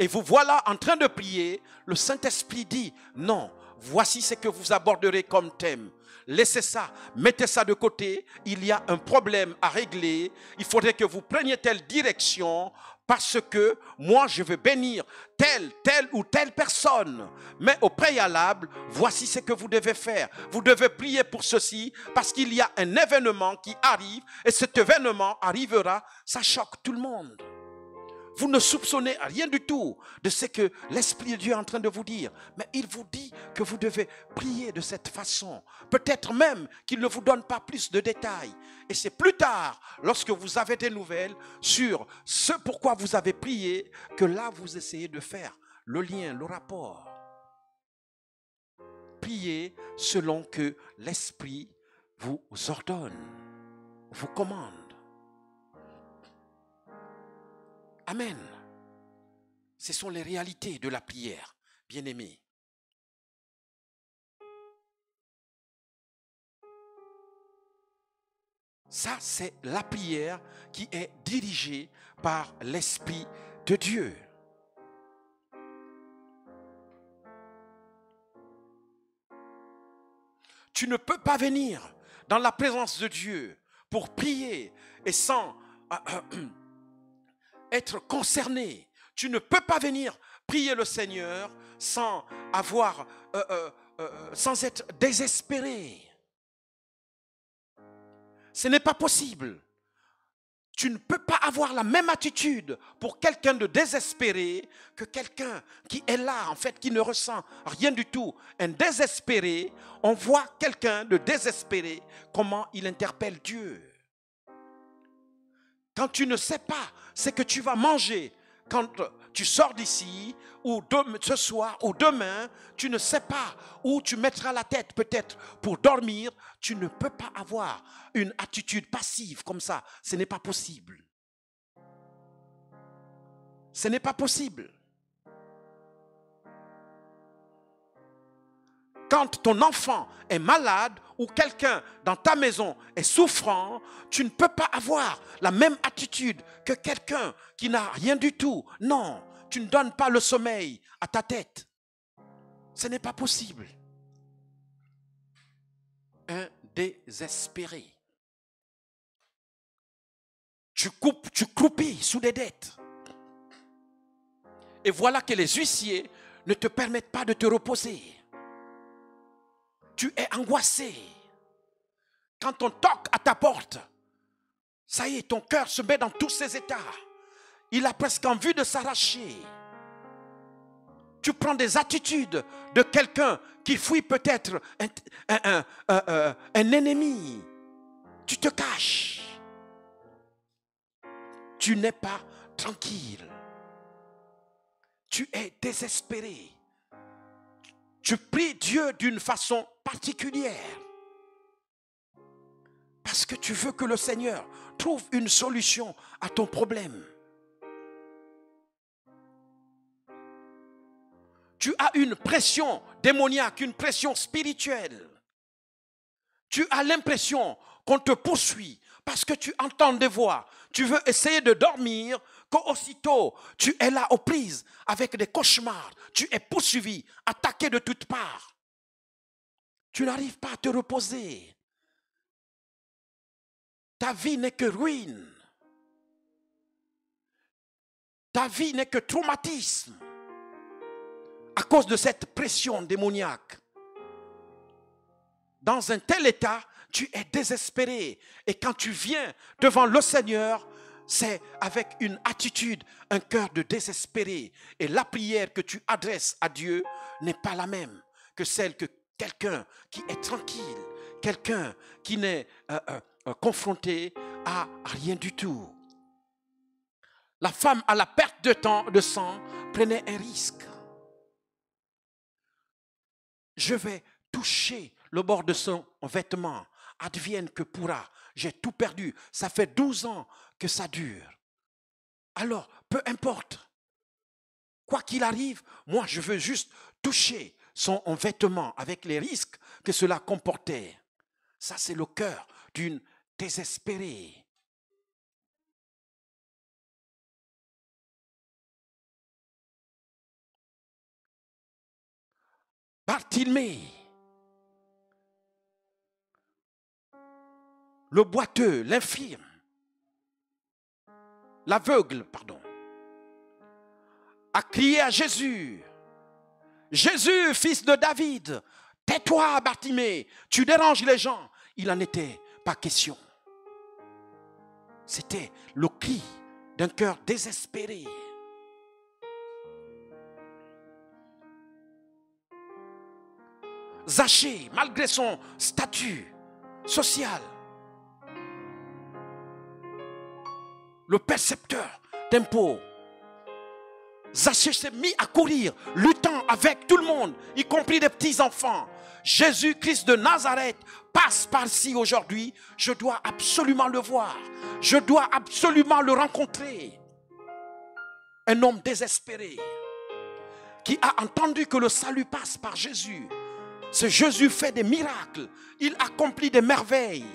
Et vous voilà en train de prier, le Saint-Esprit dit, non, voici ce que vous aborderez comme thème. Laissez ça, mettez ça de côté, il y a un problème à régler, il faudrait que vous preniez telle direction parce que moi je veux bénir telle ou telle personne. Mais au préalable, voici ce que vous devez faire. Vous devez prier pour ceci parce qu'il y a un événement qui arrive et cet événement arrivera, ça choque tout le monde. Vous ne soupçonnez rien du tout de ce que l'Esprit de Dieu est en train de vous dire. Mais il vous dit que vous devez prier de cette façon. Peut-être même qu'il ne vous donne pas plus de détails. Et c'est plus tard, lorsque vous avez des nouvelles sur ce pourquoi vous avez prié, que là vous essayez de faire le lien, le rapport. Priez selon que l'Esprit vous ordonne, vous commande. Amen. Ce sont les réalités de la prière, bien-aimés. Ça, c'est la prière qui est dirigée par l'Esprit de Dieu. Tu ne peux pas venir dans la présence de Dieu pour prier et sans être concerné. Tu ne peux pas venir prier le Seigneur sans sans être désespéré. Ce n'est pas possible. Tu ne peux pas avoir la même attitude pour quelqu'un de désespéré que quelqu'un qui est là, en fait, qui ne ressent rien du tout. Un désespéré, on voit quelqu'un de désespéré, comment il interpelle Dieu. Quand tu ne sais pas ce que tu vas manger, quand tu sors d'ici, ou ce soir, ou demain, tu ne sais pas où tu mettras la tête peut-être pour dormir, tu ne peux pas avoir une attitude passive comme ça. Ce n'est pas possible. Ce n'est pas possible. Quand ton enfant est malade ou quelqu'un dans ta maison est souffrant, tu ne peux pas avoir la même attitude que quelqu'un qui n'a rien du tout. Non, tu ne donnes pas le sommeil à ta tête. Ce n'est pas possible. Un désespéré. Tu croupis sous des dettes. Et voilà que les huissiers ne te permettent pas de te reposer. Tu es angoissé. Quand on toque à ta porte, ça y est, ton cœur se met dans tous ses états. Il a presque envie de s'arracher. Tu prends des attitudes de quelqu'un qui fuit peut-être un ennemi. Tu te caches. Tu n'es pas tranquille. Tu es désespéré. Tu pries Dieu d'une façon particulière. Parce que tu veux que le Seigneur trouve une solution à ton problème. Tu as une pression démoniaque, une pression spirituelle. Tu as l'impression qu'on te poursuit parce que tu entends des voix. Tu veux essayer de dormir, qu'aussitôt tu es là aux prises avec des cauchemars. Tu es poursuivi, attaqué de toutes parts. Tu n'arrives pas à te reposer. Ta vie n'est que ruine. Ta vie n'est que traumatisme. À cause de cette pression démoniaque. Dans un tel état, tu es désespéré. Et quand tu viens devant le Seigneur, c'est avec une attitude, un cœur de désespéré. Et la prière que tu adresses à Dieu n'est pas la même que celle que quelqu'un qui est tranquille, quelqu'un qui n'est confronté à rien du tout. La femme à la perte de sang prenait un risque. Je vais toucher le bord de son vêtement. Advienne que pourra. J'ai tout perdu. Ça fait 12 ans que ça dure. Alors, peu importe. Quoi qu'il arrive, moi je veux juste toucher son vêtement avec les risques que cela comportait. Ça, c'est le cœur d'une désespérée. Bartimée, le boiteux, l'infirme, l'aveugle, pardon, a crié à Jésus, Jésus, fils de David, tais-toi, Bartimée, tu déranges les gens. Il n'en était pas question. C'était le cri d'un cœur désespéré. Zachée, malgré son statut social, le percepteur d'impôts, Zachée s'est mis à courir, luttant avec tout le monde, y compris les petits-enfants. Jésus-Christ de Nazareth passe par-ci aujourd'hui. Je dois absolument le voir. Je dois absolument le rencontrer. Un homme désespéré qui a entendu que le salut passe par Jésus. Ce Jésus fait des miracles. Il accomplit des merveilles.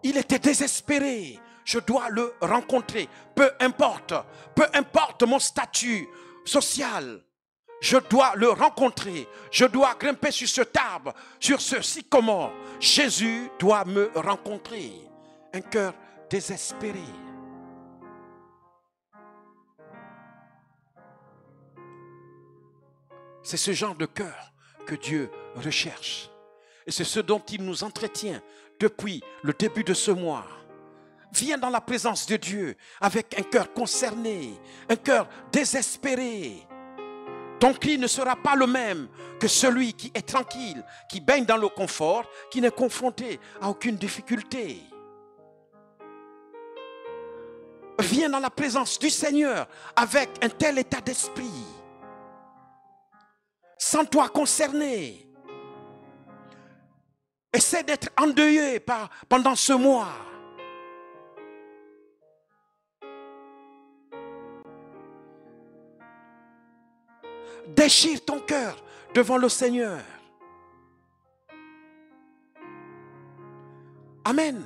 Il était désespéré. Je dois le rencontrer. Peu importe mon statut social. Je dois le rencontrer. Je dois grimper sur cet arbre, sur ce sycomore. Jésus doit me rencontrer. Un cœur désespéré. C'est ce genre de cœur que Dieu recherche. Et c'est ce dont il nous entretient depuis le début de ce mois. Viens dans la présence de Dieu avec un cœur concerné, un cœur désespéré. Ton cri ne sera pas le même que celui qui est tranquille, qui baigne dans le confort, qui n'est confronté à aucune difficulté. Viens dans la présence du Seigneur avec un tel état d'esprit. Sens-toi concerné. Essaie d'être endeuillé pendant ce mois. Déchire ton cœur devant le Seigneur. Amen.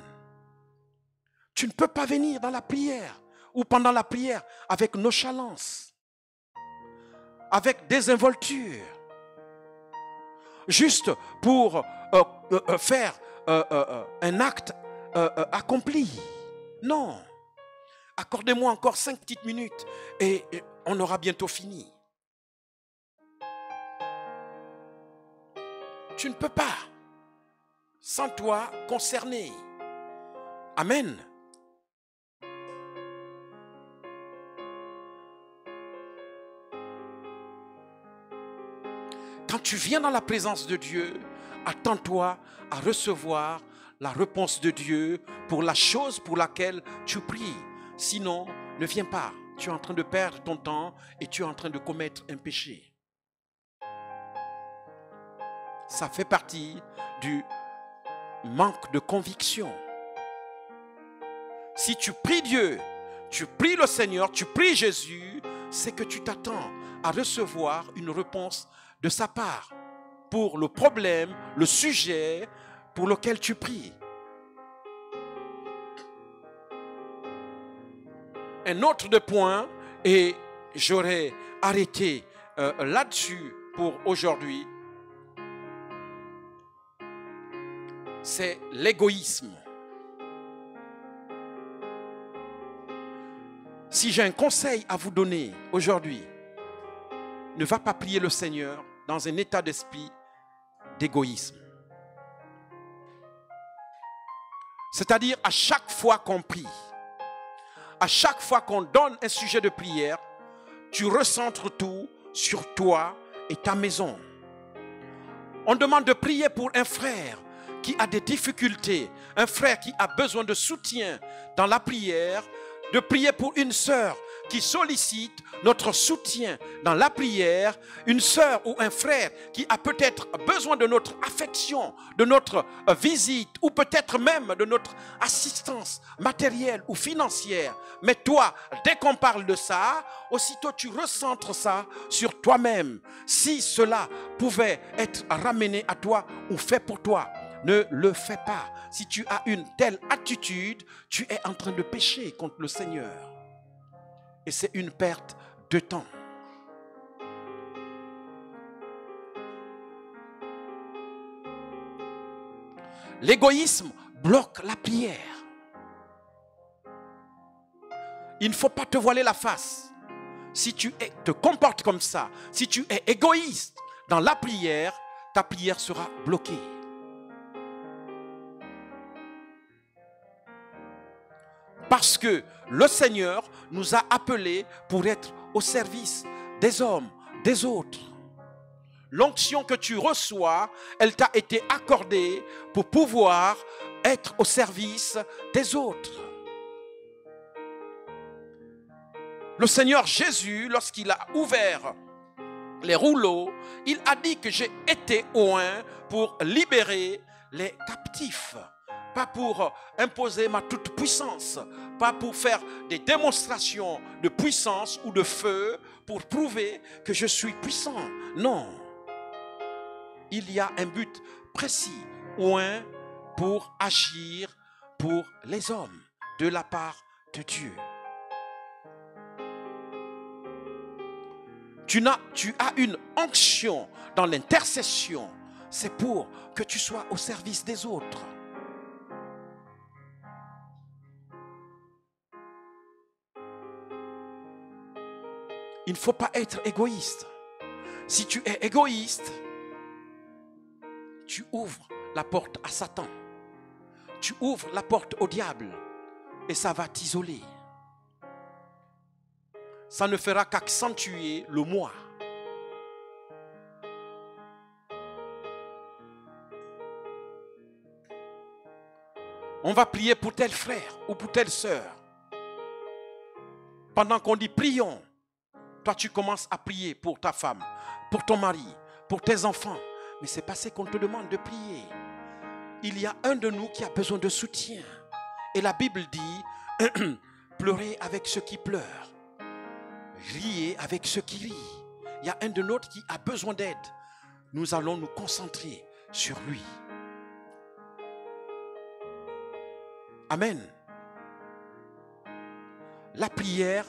Tu ne peux pas venir dans la prière ou pendant la prière avec nonchalance, avec désinvolture, juste pour faire un acte accompli. Non. Accordez-moi encore 5 petites minutes et on aura bientôt fini. Tu ne peux pas. Sens-toi concerné. Amen. Quand tu viens dans la présence de Dieu, attends-toi à recevoir la réponse de Dieu pour la chose pour laquelle tu pries. Sinon, ne viens pas. Tu es en train de perdre ton temps et tu es en train de commettre un péché. Ça fait partie du manque de conviction. Si tu pries Dieu, tu pries le Seigneur, tu pries Jésus, c'est que tu t'attends à recevoir une réponse de sa part pour le problème, le sujet pour lequel tu pries. Un autre de point, et j'aurais arrêté là-dessus pour aujourd'hui, c'est l'égoïsme. Si j'ai un conseil à vous donner aujourd'hui, ne va pas prier le Seigneur dans un état d'esprit d'égoïsme. C'est-à-dire à chaque fois qu'on prie, à chaque fois qu'on donne un sujet de prière, tu recentres tout sur toi et ta maison. On demande de prier pour un frère qui a des difficultés, un frère qui a besoin de soutien dans la prière, de prier pour une sœur qui sollicite notre soutien dans la prière, une sœur ou un frère qui a peut-être besoin de notre affection, de notre visite ou peut-être même de notre assistance matérielle ou financière. Mais toi, dès qu'on parle de ça, aussitôt tu recentres ça sur toi-même. Si cela pouvait être ramené à toi ou fait pour toi, ne le fais pas. Si tu as une telle attitude, tu es en train de pécher contre le Seigneur. Et c'est une perte de temps. L'égoïsme bloque la prière. Il ne faut pas te voiler la face. si tu te comportes comme ça, si tu es égoïste dans la prière, ta prière sera bloquée. Parce que le Seigneur nous a appelés pour être au service des hommes, des autres. L'onction que tu reçois, elle t'a été accordée pour pouvoir être au service des autres. Le Seigneur Jésus, lorsqu'il a ouvert les rouleaux, il a dit que j'ai été oint pour libérer les captifs. Pas pour imposer ma toute-puissance, pas pour faire des démonstrations de puissance ou de feu pour prouver que je suis puissant. Non. Il y a un but précis, oint pour agir pour les hommes de la part de Dieu. Tu as une onction dans l'intercession, c'est pour que tu sois au service des autres. Il ne faut pas être égoïste. Si tu es égoïste, tu ouvres la porte à Satan. Tu ouvres la porte au diable et ça va t'isoler. Ça ne fera qu'accentuer le moi. On va prier pour tel frère ou pour telle sœur. Pendant qu'on dit prions, toi tu commences à prier pour ta femme, pour ton mari, pour tes enfants. Mais ce n'est pas ce qu'on te demande de prier. Il y a un de nous qui a besoin de soutien. Et la Bible dit, pleurez avec ceux qui pleurent. Riez avec ceux qui rient. Il y a un de nôtres qui a besoin d'aide. Nous allons nous concentrer sur lui. Amen. La prière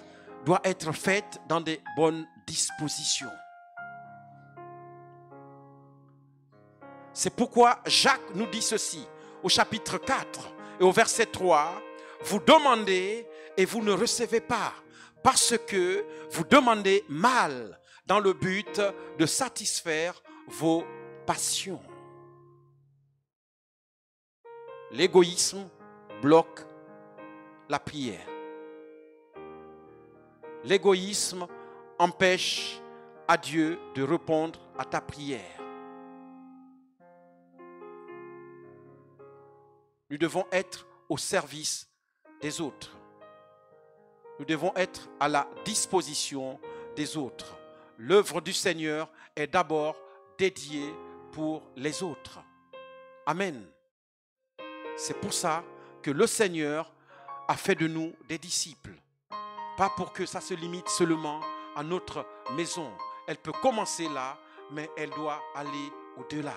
doit être faite dans des bonnes dispositions. C'est pourquoi Jacques nous dit ceci au chapitre 4 et au verset 3. Vous demandez et vous ne recevez pas parce que vous demandez mal dans le but de satisfaire vos passions. L'égoïsme bloque la prière. L'égoïsme empêche à Dieu de répondre à ta prière. Nous devons être au service des autres. Nous devons être à la disposition des autres. L'œuvre du Seigneur est d'abord dédiée pour les autres. Amen. C'est pour ça que le Seigneur a fait de nous des disciples. Pas pour que ça se limite seulement à notre maison. Elle peut commencer là, mais elle doit aller au-delà.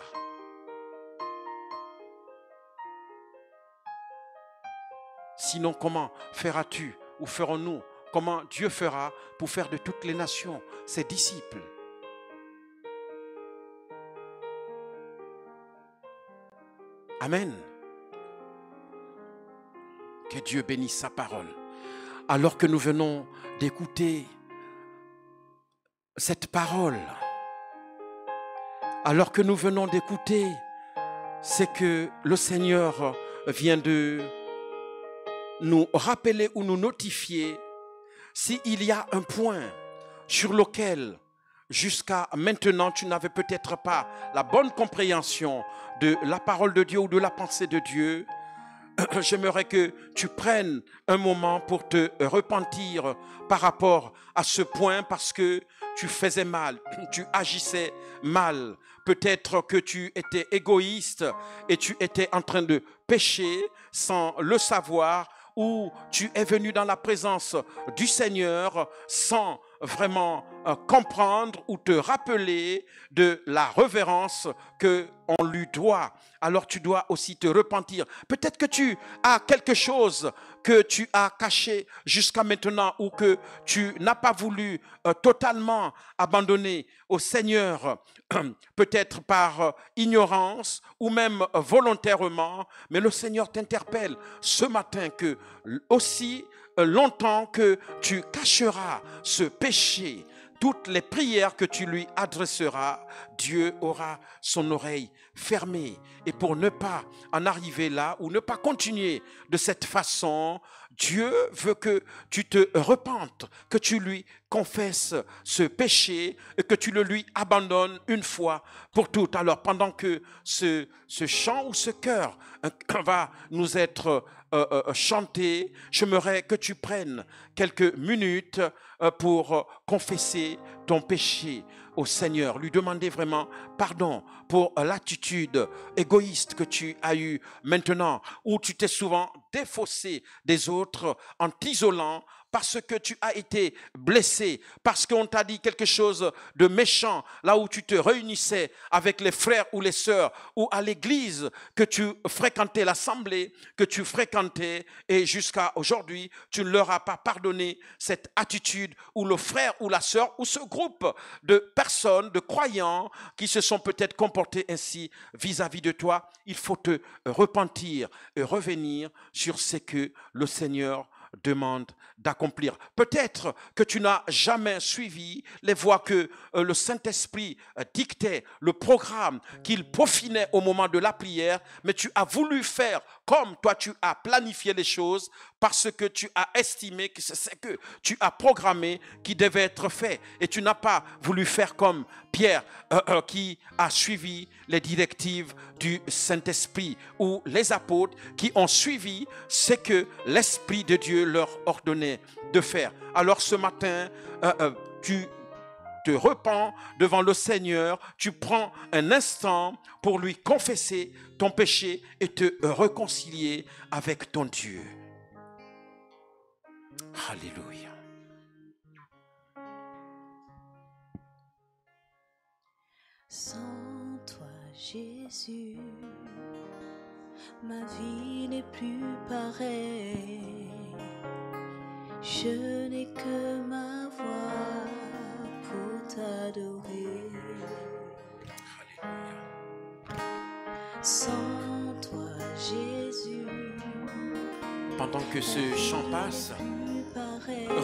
Sinon, comment feras-tu ou ferons-nous? Comment Dieu fera pour faire de toutes les nations ses disciples? Amen. Que Dieu bénisse sa parole. Alors que nous venons d'écouter cette parole, alors que nous venons d'écouter ce que le Seigneur vient de nous rappeler ou nous notifier, s'il y a un point sur lequel jusqu'à maintenant tu n'avais peut-être pas la bonne compréhension de la parole de Dieu ou de la pensée de Dieu, j'aimerais que tu prennes un moment pour te repentir par rapport à ce point parce que tu faisais mal, tu agissais mal. Peut-être que tu étais égoïste et tu étais en train de pécher sans le savoir, ou tu es venu dans la présence du Seigneur sans vraiment comprendre ou te rappeler de la révérence qu'on lui doit. Alors tu dois aussi te repentir. Peut-être que tu as quelque chose que tu as caché jusqu'à maintenant ou que tu n'as pas voulu totalement abandonner au Seigneur, peut-être par ignorance ou même volontairement. Mais le Seigneur t'interpelle ce matin que aussi longtemps que tu cacheras ce péché, péché, toutes les prières que tu lui adresseras, Dieu aura son oreille fermée. Et pour ne pas en arriver là ou ne pas continuer de cette façon, Dieu veut que tu te repentes, que tu lui confesses ce péché et que tu le lui abandonnes une fois pour toutes. Alors pendant que ce chant ou ce chœur va nous être chanté, j'aimerais que tu prennes quelques minutes pour confesser ton péché au Seigneur, lui demander vraiment pardon pour l'attitude égoïste que tu as eue maintenant, où tu t'es souvent défaussé des autres en t'isolant parce que tu as été blessé, parce qu'on t'a dit quelque chose de méchant, là où tu te réunissais avec les frères ou les sœurs, ou à l'église que tu fréquentais, l'assemblée que tu fréquentais, et jusqu'à aujourd'hui, tu ne leur as pas pardonné cette attitude, ou le frère ou la sœur, ou ce groupe de personnes, de croyants, qui se sont peut-être comportés ainsi vis-à-vis de toi. Il faut te repentir et revenir sur ce que le Seigneur demande d'accomplir. Peut-être que tu n'as jamais suivi les voies que le Saint-Esprit dictait, le programme qu'il peaufinait au moment de la prière, mais tu as voulu faire comme toi tu as planifié les choses parce que tu as estimé que c'est ce que tu as programmé qui devait être fait. Et tu n'as pas voulu faire comme Pierre qui a suivi les directives du Saint-Esprit, ou les apôtres qui ont suivi ce que l'Esprit de Dieu leur ordonnait de faire. Alors ce matin, tu te repens devant le Seigneur, tu prends un instant pour lui confesser ton péché et te réconcilier avec ton Dieu. Alléluia. Sans toi, Jésus, ma vie n'est plus pareille. Je n'ai que ma voix pour t'adorer. Sans toi, Jésus, pendant que ce chant passe,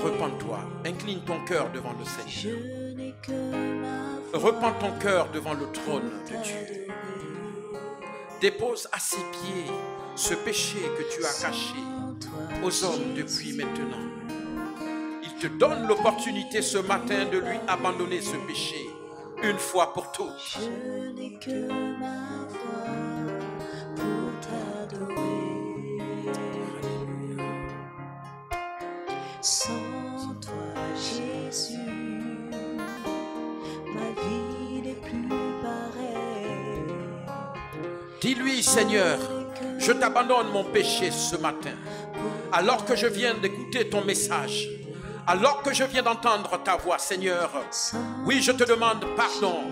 repens-toi, incline ton cœur devant le Seigneur. Repends ton cœur devant le trône de Dieu. Dépose à ses pieds ce péché que tu as caché aux hommes depuis maintenant. Il te donne l'opportunité ce matin de lui abandonner ce péché une fois pour toutes. Je n'ai que ma voix pour t'adorer. Sans toi, Jésus, ma vie n'est plus pareille. Dis-lui, Seigneur, je t'abandonne mon péché ce matin. Alors que je viens d'écouter ton message, alors que je viens d'entendre ta voix, Seigneur, oui, je te demande pardon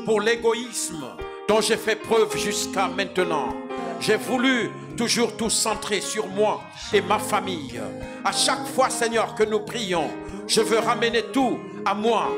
pour l'égoïsme dont j'ai fait preuve jusqu'à maintenant. J'ai voulu toujours tout centrer sur moi et ma famille. À chaque fois, Seigneur, que nous prions, je veux ramener tout à moi,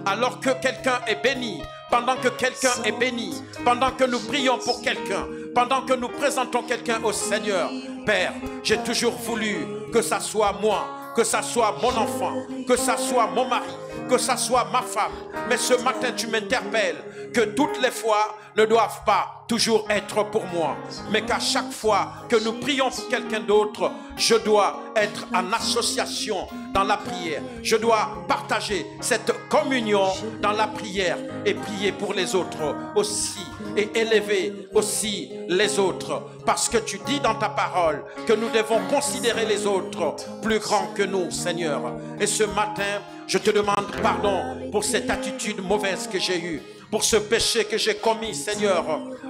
alors que quelqu'un est béni, pendant que quelqu'un est béni, pendant que nous prions pour quelqu'un, pendant que nous présentons quelqu'un au Seigneur. Père, j'ai toujours voulu que ça soit moi, que ça soit mon enfant, que ça soit mon mari, que ça soit ma femme. Mais ce matin, tu m'interpelles que toutes les fois ne doivent pas toujours être pour moi, mais qu'à chaque fois que nous prions pour quelqu'un d'autre, je dois être en association dans la prière. Je dois partager cette communion dans la prière et prier pour les autres aussi et élever aussi les autres. Parce que tu dis dans ta parole que nous devons considérer les autres plus grands que nous, Seigneur. Et ce matin, je te demande pardon pour cette attitude mauvaise que j'ai eue, pour ce péché que j'ai commis, Seigneur,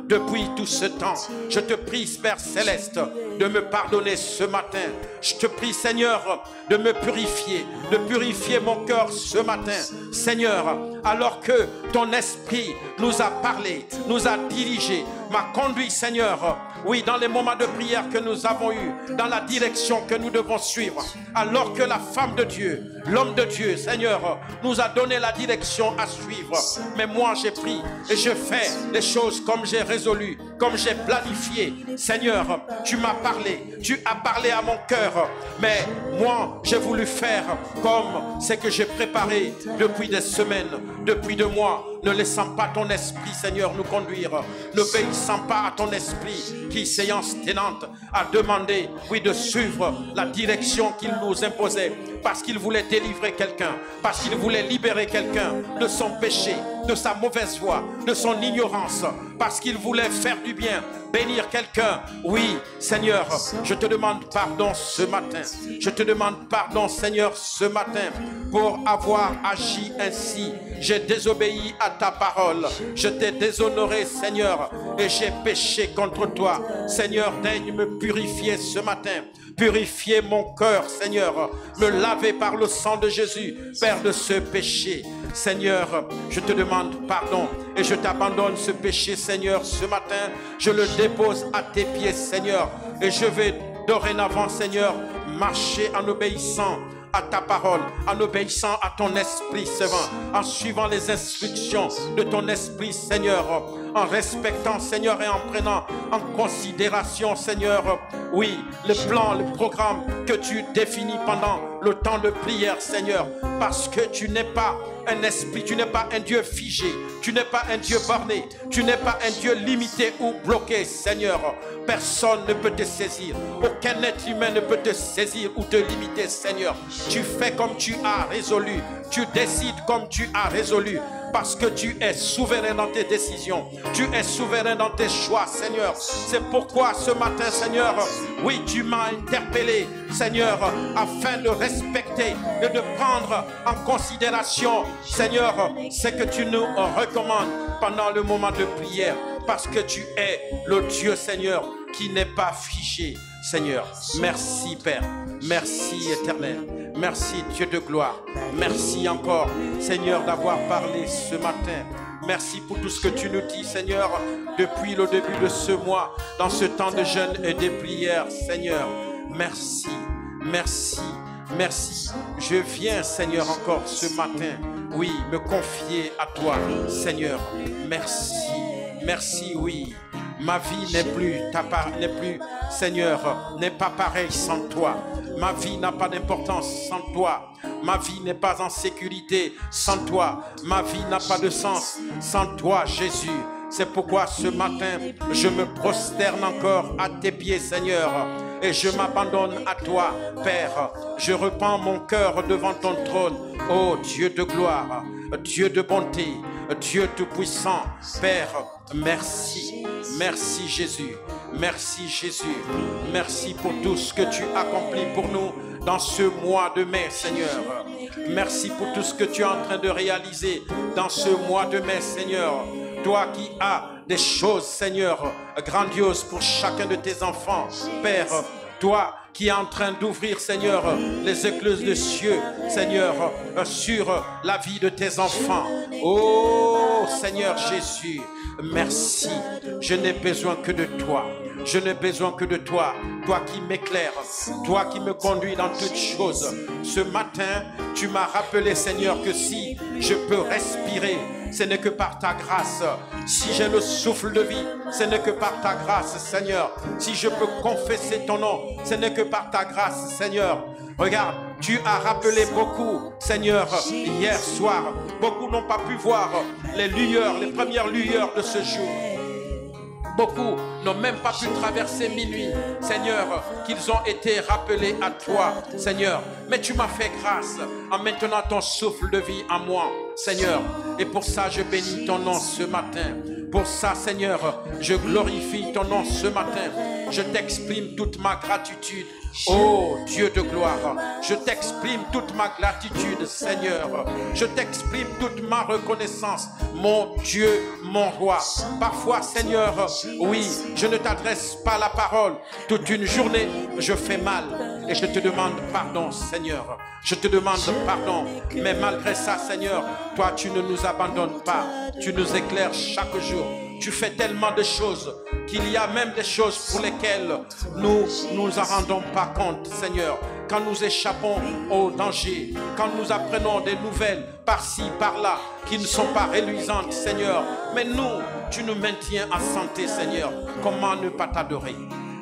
depuis tout ce temps. Je te prie, Père Céleste, de me pardonner ce matin. Je te prie, Seigneur, de me purifier, de purifier mon cœur ce matin. Seigneur, alors que ton esprit nous a parlé, nous a dirigé, m'a conduit, Seigneur, oui, dans les moments de prière que nous avons eus, dans la direction que nous devons suivre, alors que la femme de Dieu, l'homme de Dieu, Seigneur, nous a donné la direction à suivre. Mais moi, j'ai pris et je fais les choses comme j'ai résolu, comme j'ai planifié. Seigneur, tu m'as parlé, tu as parlé à mon cœur, mais moi, j'ai voulu faire comme ce que j'ai préparé depuis des semaines, depuis 2 mois, ne laissant pas ton esprit, Seigneur, nous conduire, n'obéissant pas à ton esprit qui, séance tenante, a demandé, oui, de suivre la direction qu'il nous imposait, parce qu'il voulait délivrer quelqu'un, parce qu'il voulait libérer quelqu'un de son péché, de sa mauvaise voie, de son ignorance, parce qu'il voulait faire du bien, bénir quelqu'un. Oui, Seigneur, je te demande pardon ce matin. Je te demande pardon, Seigneur, ce matin, pour avoir agi ainsi. J'ai désobéi à ta parole. Je t'ai déshonoré, Seigneur, et j'ai péché contre toi. Seigneur, daigne me purifier ce matin. Purifier mon cœur, Seigneur. Me laver par le sang de Jésus, Père, de ce péché. Seigneur, je te demande pardon et je t'abandonne ce péché, Seigneur, ce matin. Je le dépose à tes pieds, Seigneur. Et je vais dorénavant, Seigneur, marcher en obéissant à ta parole, en obéissant à ton Esprit Saint, en suivant les instructions de ton Esprit, Seigneur, en respectant, Seigneur, et en prenant en considération, Seigneur, oui, le plan, le programme que tu définis pendant le temps de prière, Seigneur, parce que tu n'es pas un esprit, tu n'es pas un Dieu figé, tu n'es pas un Dieu borné, tu n'es pas un Dieu limité ou bloqué, Seigneur. Personne ne peut te saisir, aucun être humain ne peut te saisir ou te limiter, Seigneur. Tu fais comme tu as résolu, tu décides comme tu as résolu, parce que tu es souverain dans tes décisions, tu es souverain dans tes choix, Seigneur. C'est pourquoi ce matin, Seigneur, oui, tu m'as interpellé, Seigneur, afin de respecter et de prendre en considération, Seigneur, ce que tu nous recommandes pendant le moment de prière, parce que tu es le Dieu, Seigneur, qui n'est pas figé, Seigneur. Merci, Père. Merci, Éternel. Merci, Dieu de gloire. Merci encore, Seigneur, d'avoir parlé ce matin. Merci pour tout ce que tu nous dis, Seigneur, depuis le début de ce mois, dans ce temps de jeûne et de prière, Seigneur. Merci, merci, merci. Je viens, Seigneur, encore ce matin, oui, me confier à toi, Seigneur. Merci, merci, oui. Ma vie n'est plus, Seigneur, n'est pas pareille sans toi. Ma vie n'a pas d'importance sans toi. Ma vie n'est pas en sécurité sans toi. Ma vie n'a pas de sens sans toi, Jésus. C'est pourquoi ce matin, je me prosterne encore à tes pieds, Seigneur. Et je m'abandonne à toi, Père. Je repends mon cœur devant ton trône. Oh Dieu de gloire, Dieu de bonté, Dieu tout-puissant, Père, merci. Merci Jésus. Merci Jésus. Merci pour tout ce que tu accomplis pour nous dans ce mois de mai, Seigneur. Merci pour tout ce que tu es en train de réaliser dans ce mois de mai, Seigneur. Toi qui as des choses, Seigneur, grandioses pour chacun de tes enfants, Père. Toi qui es en train d'ouvrir, Seigneur, les écluses des cieux, Seigneur, sur la vie de tes enfants. Oh, Seigneur Jésus, merci. Je n'ai besoin que de toi. Je n'ai besoin que de toi. Toi qui m'éclaires, toi qui me conduis dans toutes choses. Ce matin, tu m'as rappelé, Seigneur, que si je peux respirer, ce n'est que par ta grâce. Si j'ai le souffle de vie, ce n'est que par ta grâce, Seigneur. Si je peux confesser ton nom, ce n'est que par ta grâce, Seigneur. Regarde, tu as rappelé beaucoup, Seigneur, hier soir. Beaucoup n'ont pas pu voir les lueurs, les premières lueurs de ce jour. Beaucoup n'ont même pas pu traverser minuit, Seigneur, qu'ils ont été rappelés à toi, Seigneur. Mais tu m'as fait grâce en maintenant ton souffle de vie en moi, Seigneur. Et pour ça, je bénis ton nom ce matin. Pour ça, Seigneur, je glorifie ton nom ce matin. Je t'exprime toute ma gratitude. Oh Dieu de gloire, je t'exprime toute ma gratitude, Seigneur. Je t'exprime toute ma reconnaissance, mon Dieu, mon roi. Parfois, Seigneur, oui, je ne t'adresse pas la parole. Toute une journée, je fais mal. Et je te demande pardon, Seigneur. Je te demande pardon. Mais malgré ça, Seigneur, toi, tu ne nous abandonnes pas. Tu nous éclaires chaque jour. tu fais tellement de choses qu'il y a même des choses pour lesquelles nous nous en rendons pas compte, Seigneur. Quand nous échappons au danger, quand nous apprenons des nouvelles par-ci, par-là, qui ne sont pas réluisantes, Seigneur. Mais nous, tu nous maintiens en santé, Seigneur. Comment ne pas t'adorer?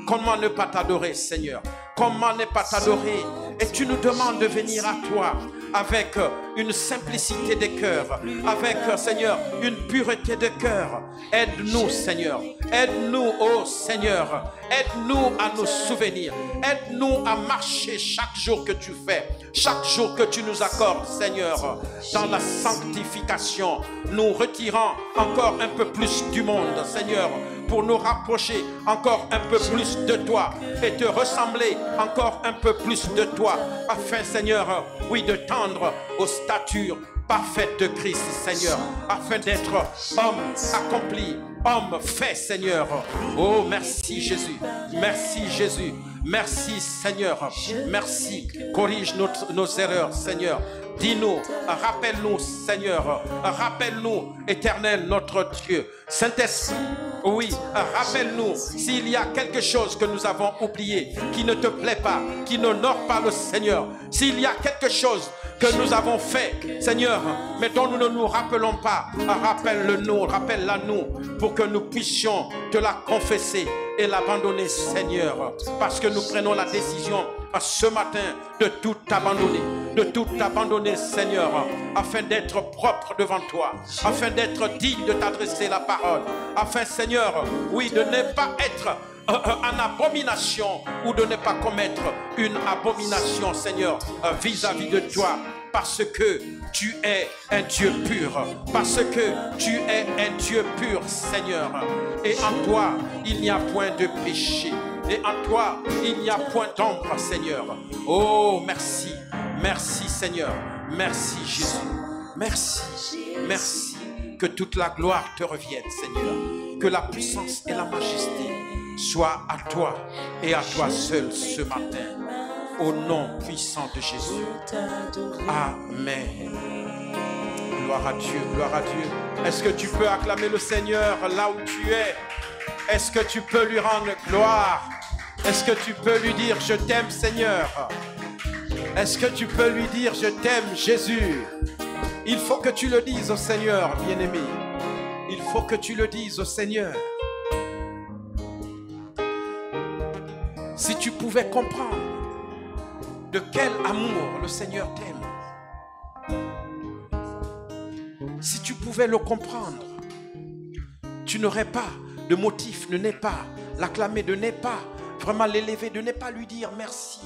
Comment ne pas t'adorer, Seigneur? Comment ne pas t'adorer? Et tu nous demandes de venir à toi avec une simplicité de cœur, avec, Seigneur, une pureté de cœur. Aide-nous, Seigneur. Aide-nous, oh Seigneur. Aide-nous à nous souvenir. Aide-nous à marcher chaque jour que tu fais, chaque jour que tu nous accordes, Seigneur, dans la sanctification, nous retirant encore un peu plus du monde, Seigneur, pour nous rapprocher encore un peu plus de toi et te ressembler encore un peu plus de toi, afin, Seigneur, oui, de tendre aux statures parfaites de Christ, Seigneur, afin d'être homme accompli, homme fait, Seigneur. Oh, merci Jésus, merci Jésus, merci Seigneur, merci. Corrige nos erreurs, Seigneur. Dis-nous, rappelle-nous, Seigneur, rappelle-nous, Éternel, notre Dieu. Saint-Esprit, oui, rappelle-nous s'il y a quelque chose que nous avons oublié, qui ne te plaît pas, qui n'honore pas le Seigneur. S'il y a quelque chose que nous avons fait, Seigneur, mais dont nous ne nous rappelons pas, rappelle-le-nous, rappelle-la-nous, pour que nous puissions te la confesser et l'abandonner, Seigneur, parce que nous prenons la décision ce matin de tout abandonner, Seigneur, afin d'être propre devant toi, afin d'être digne de t'adresser la parole, afin, Seigneur, oui, de ne pas être en abomination ou de ne pas commettre une abomination, Seigneur, vis-à-vis de toi, parce que tu es un Dieu pur, parce que tu es un Dieu pur, Seigneur, et en toi il n'y a point de péché, et en toi il n'y a point d'ombre, Seigneur. Oh, merci, merci Seigneur, merci Jésus, merci, que toute la gloire te revienne, Seigneur, que la puissance et la majesté soient à toi et à toi seul ce matin, au nom puissant de Jésus. Amen. Gloire à Dieu, gloire à Dieu. Est-ce que tu peux acclamer le Seigneur là où tu es? Est-ce que tu peux lui rendre gloire? Est-ce que tu peux lui dire je t'aime, Seigneur? Est-ce que tu peux lui dire je t'aime, Jésus? Il faut que tu le dises au Seigneur, bien-aimé. Il faut que tu le dises au Seigneur. Si tu pouvais comprendre de quel amour le Seigneur t'aime, si tu pouvais le comprendre, tu n'aurais pas de motif, de ne pas l'acclamer, de ne pas vraiment l'élever, de ne pas lui dire merci.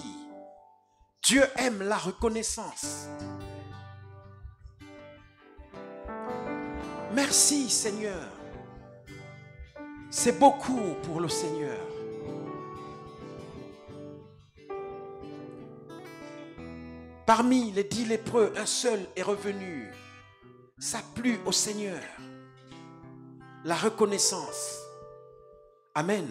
Dieu aime la reconnaissance. Merci Seigneur. C'est beaucoup pour le Seigneur. Parmi les 10 lépreux, un seul est revenu. Ça plut au Seigneur. La reconnaissance. Amen.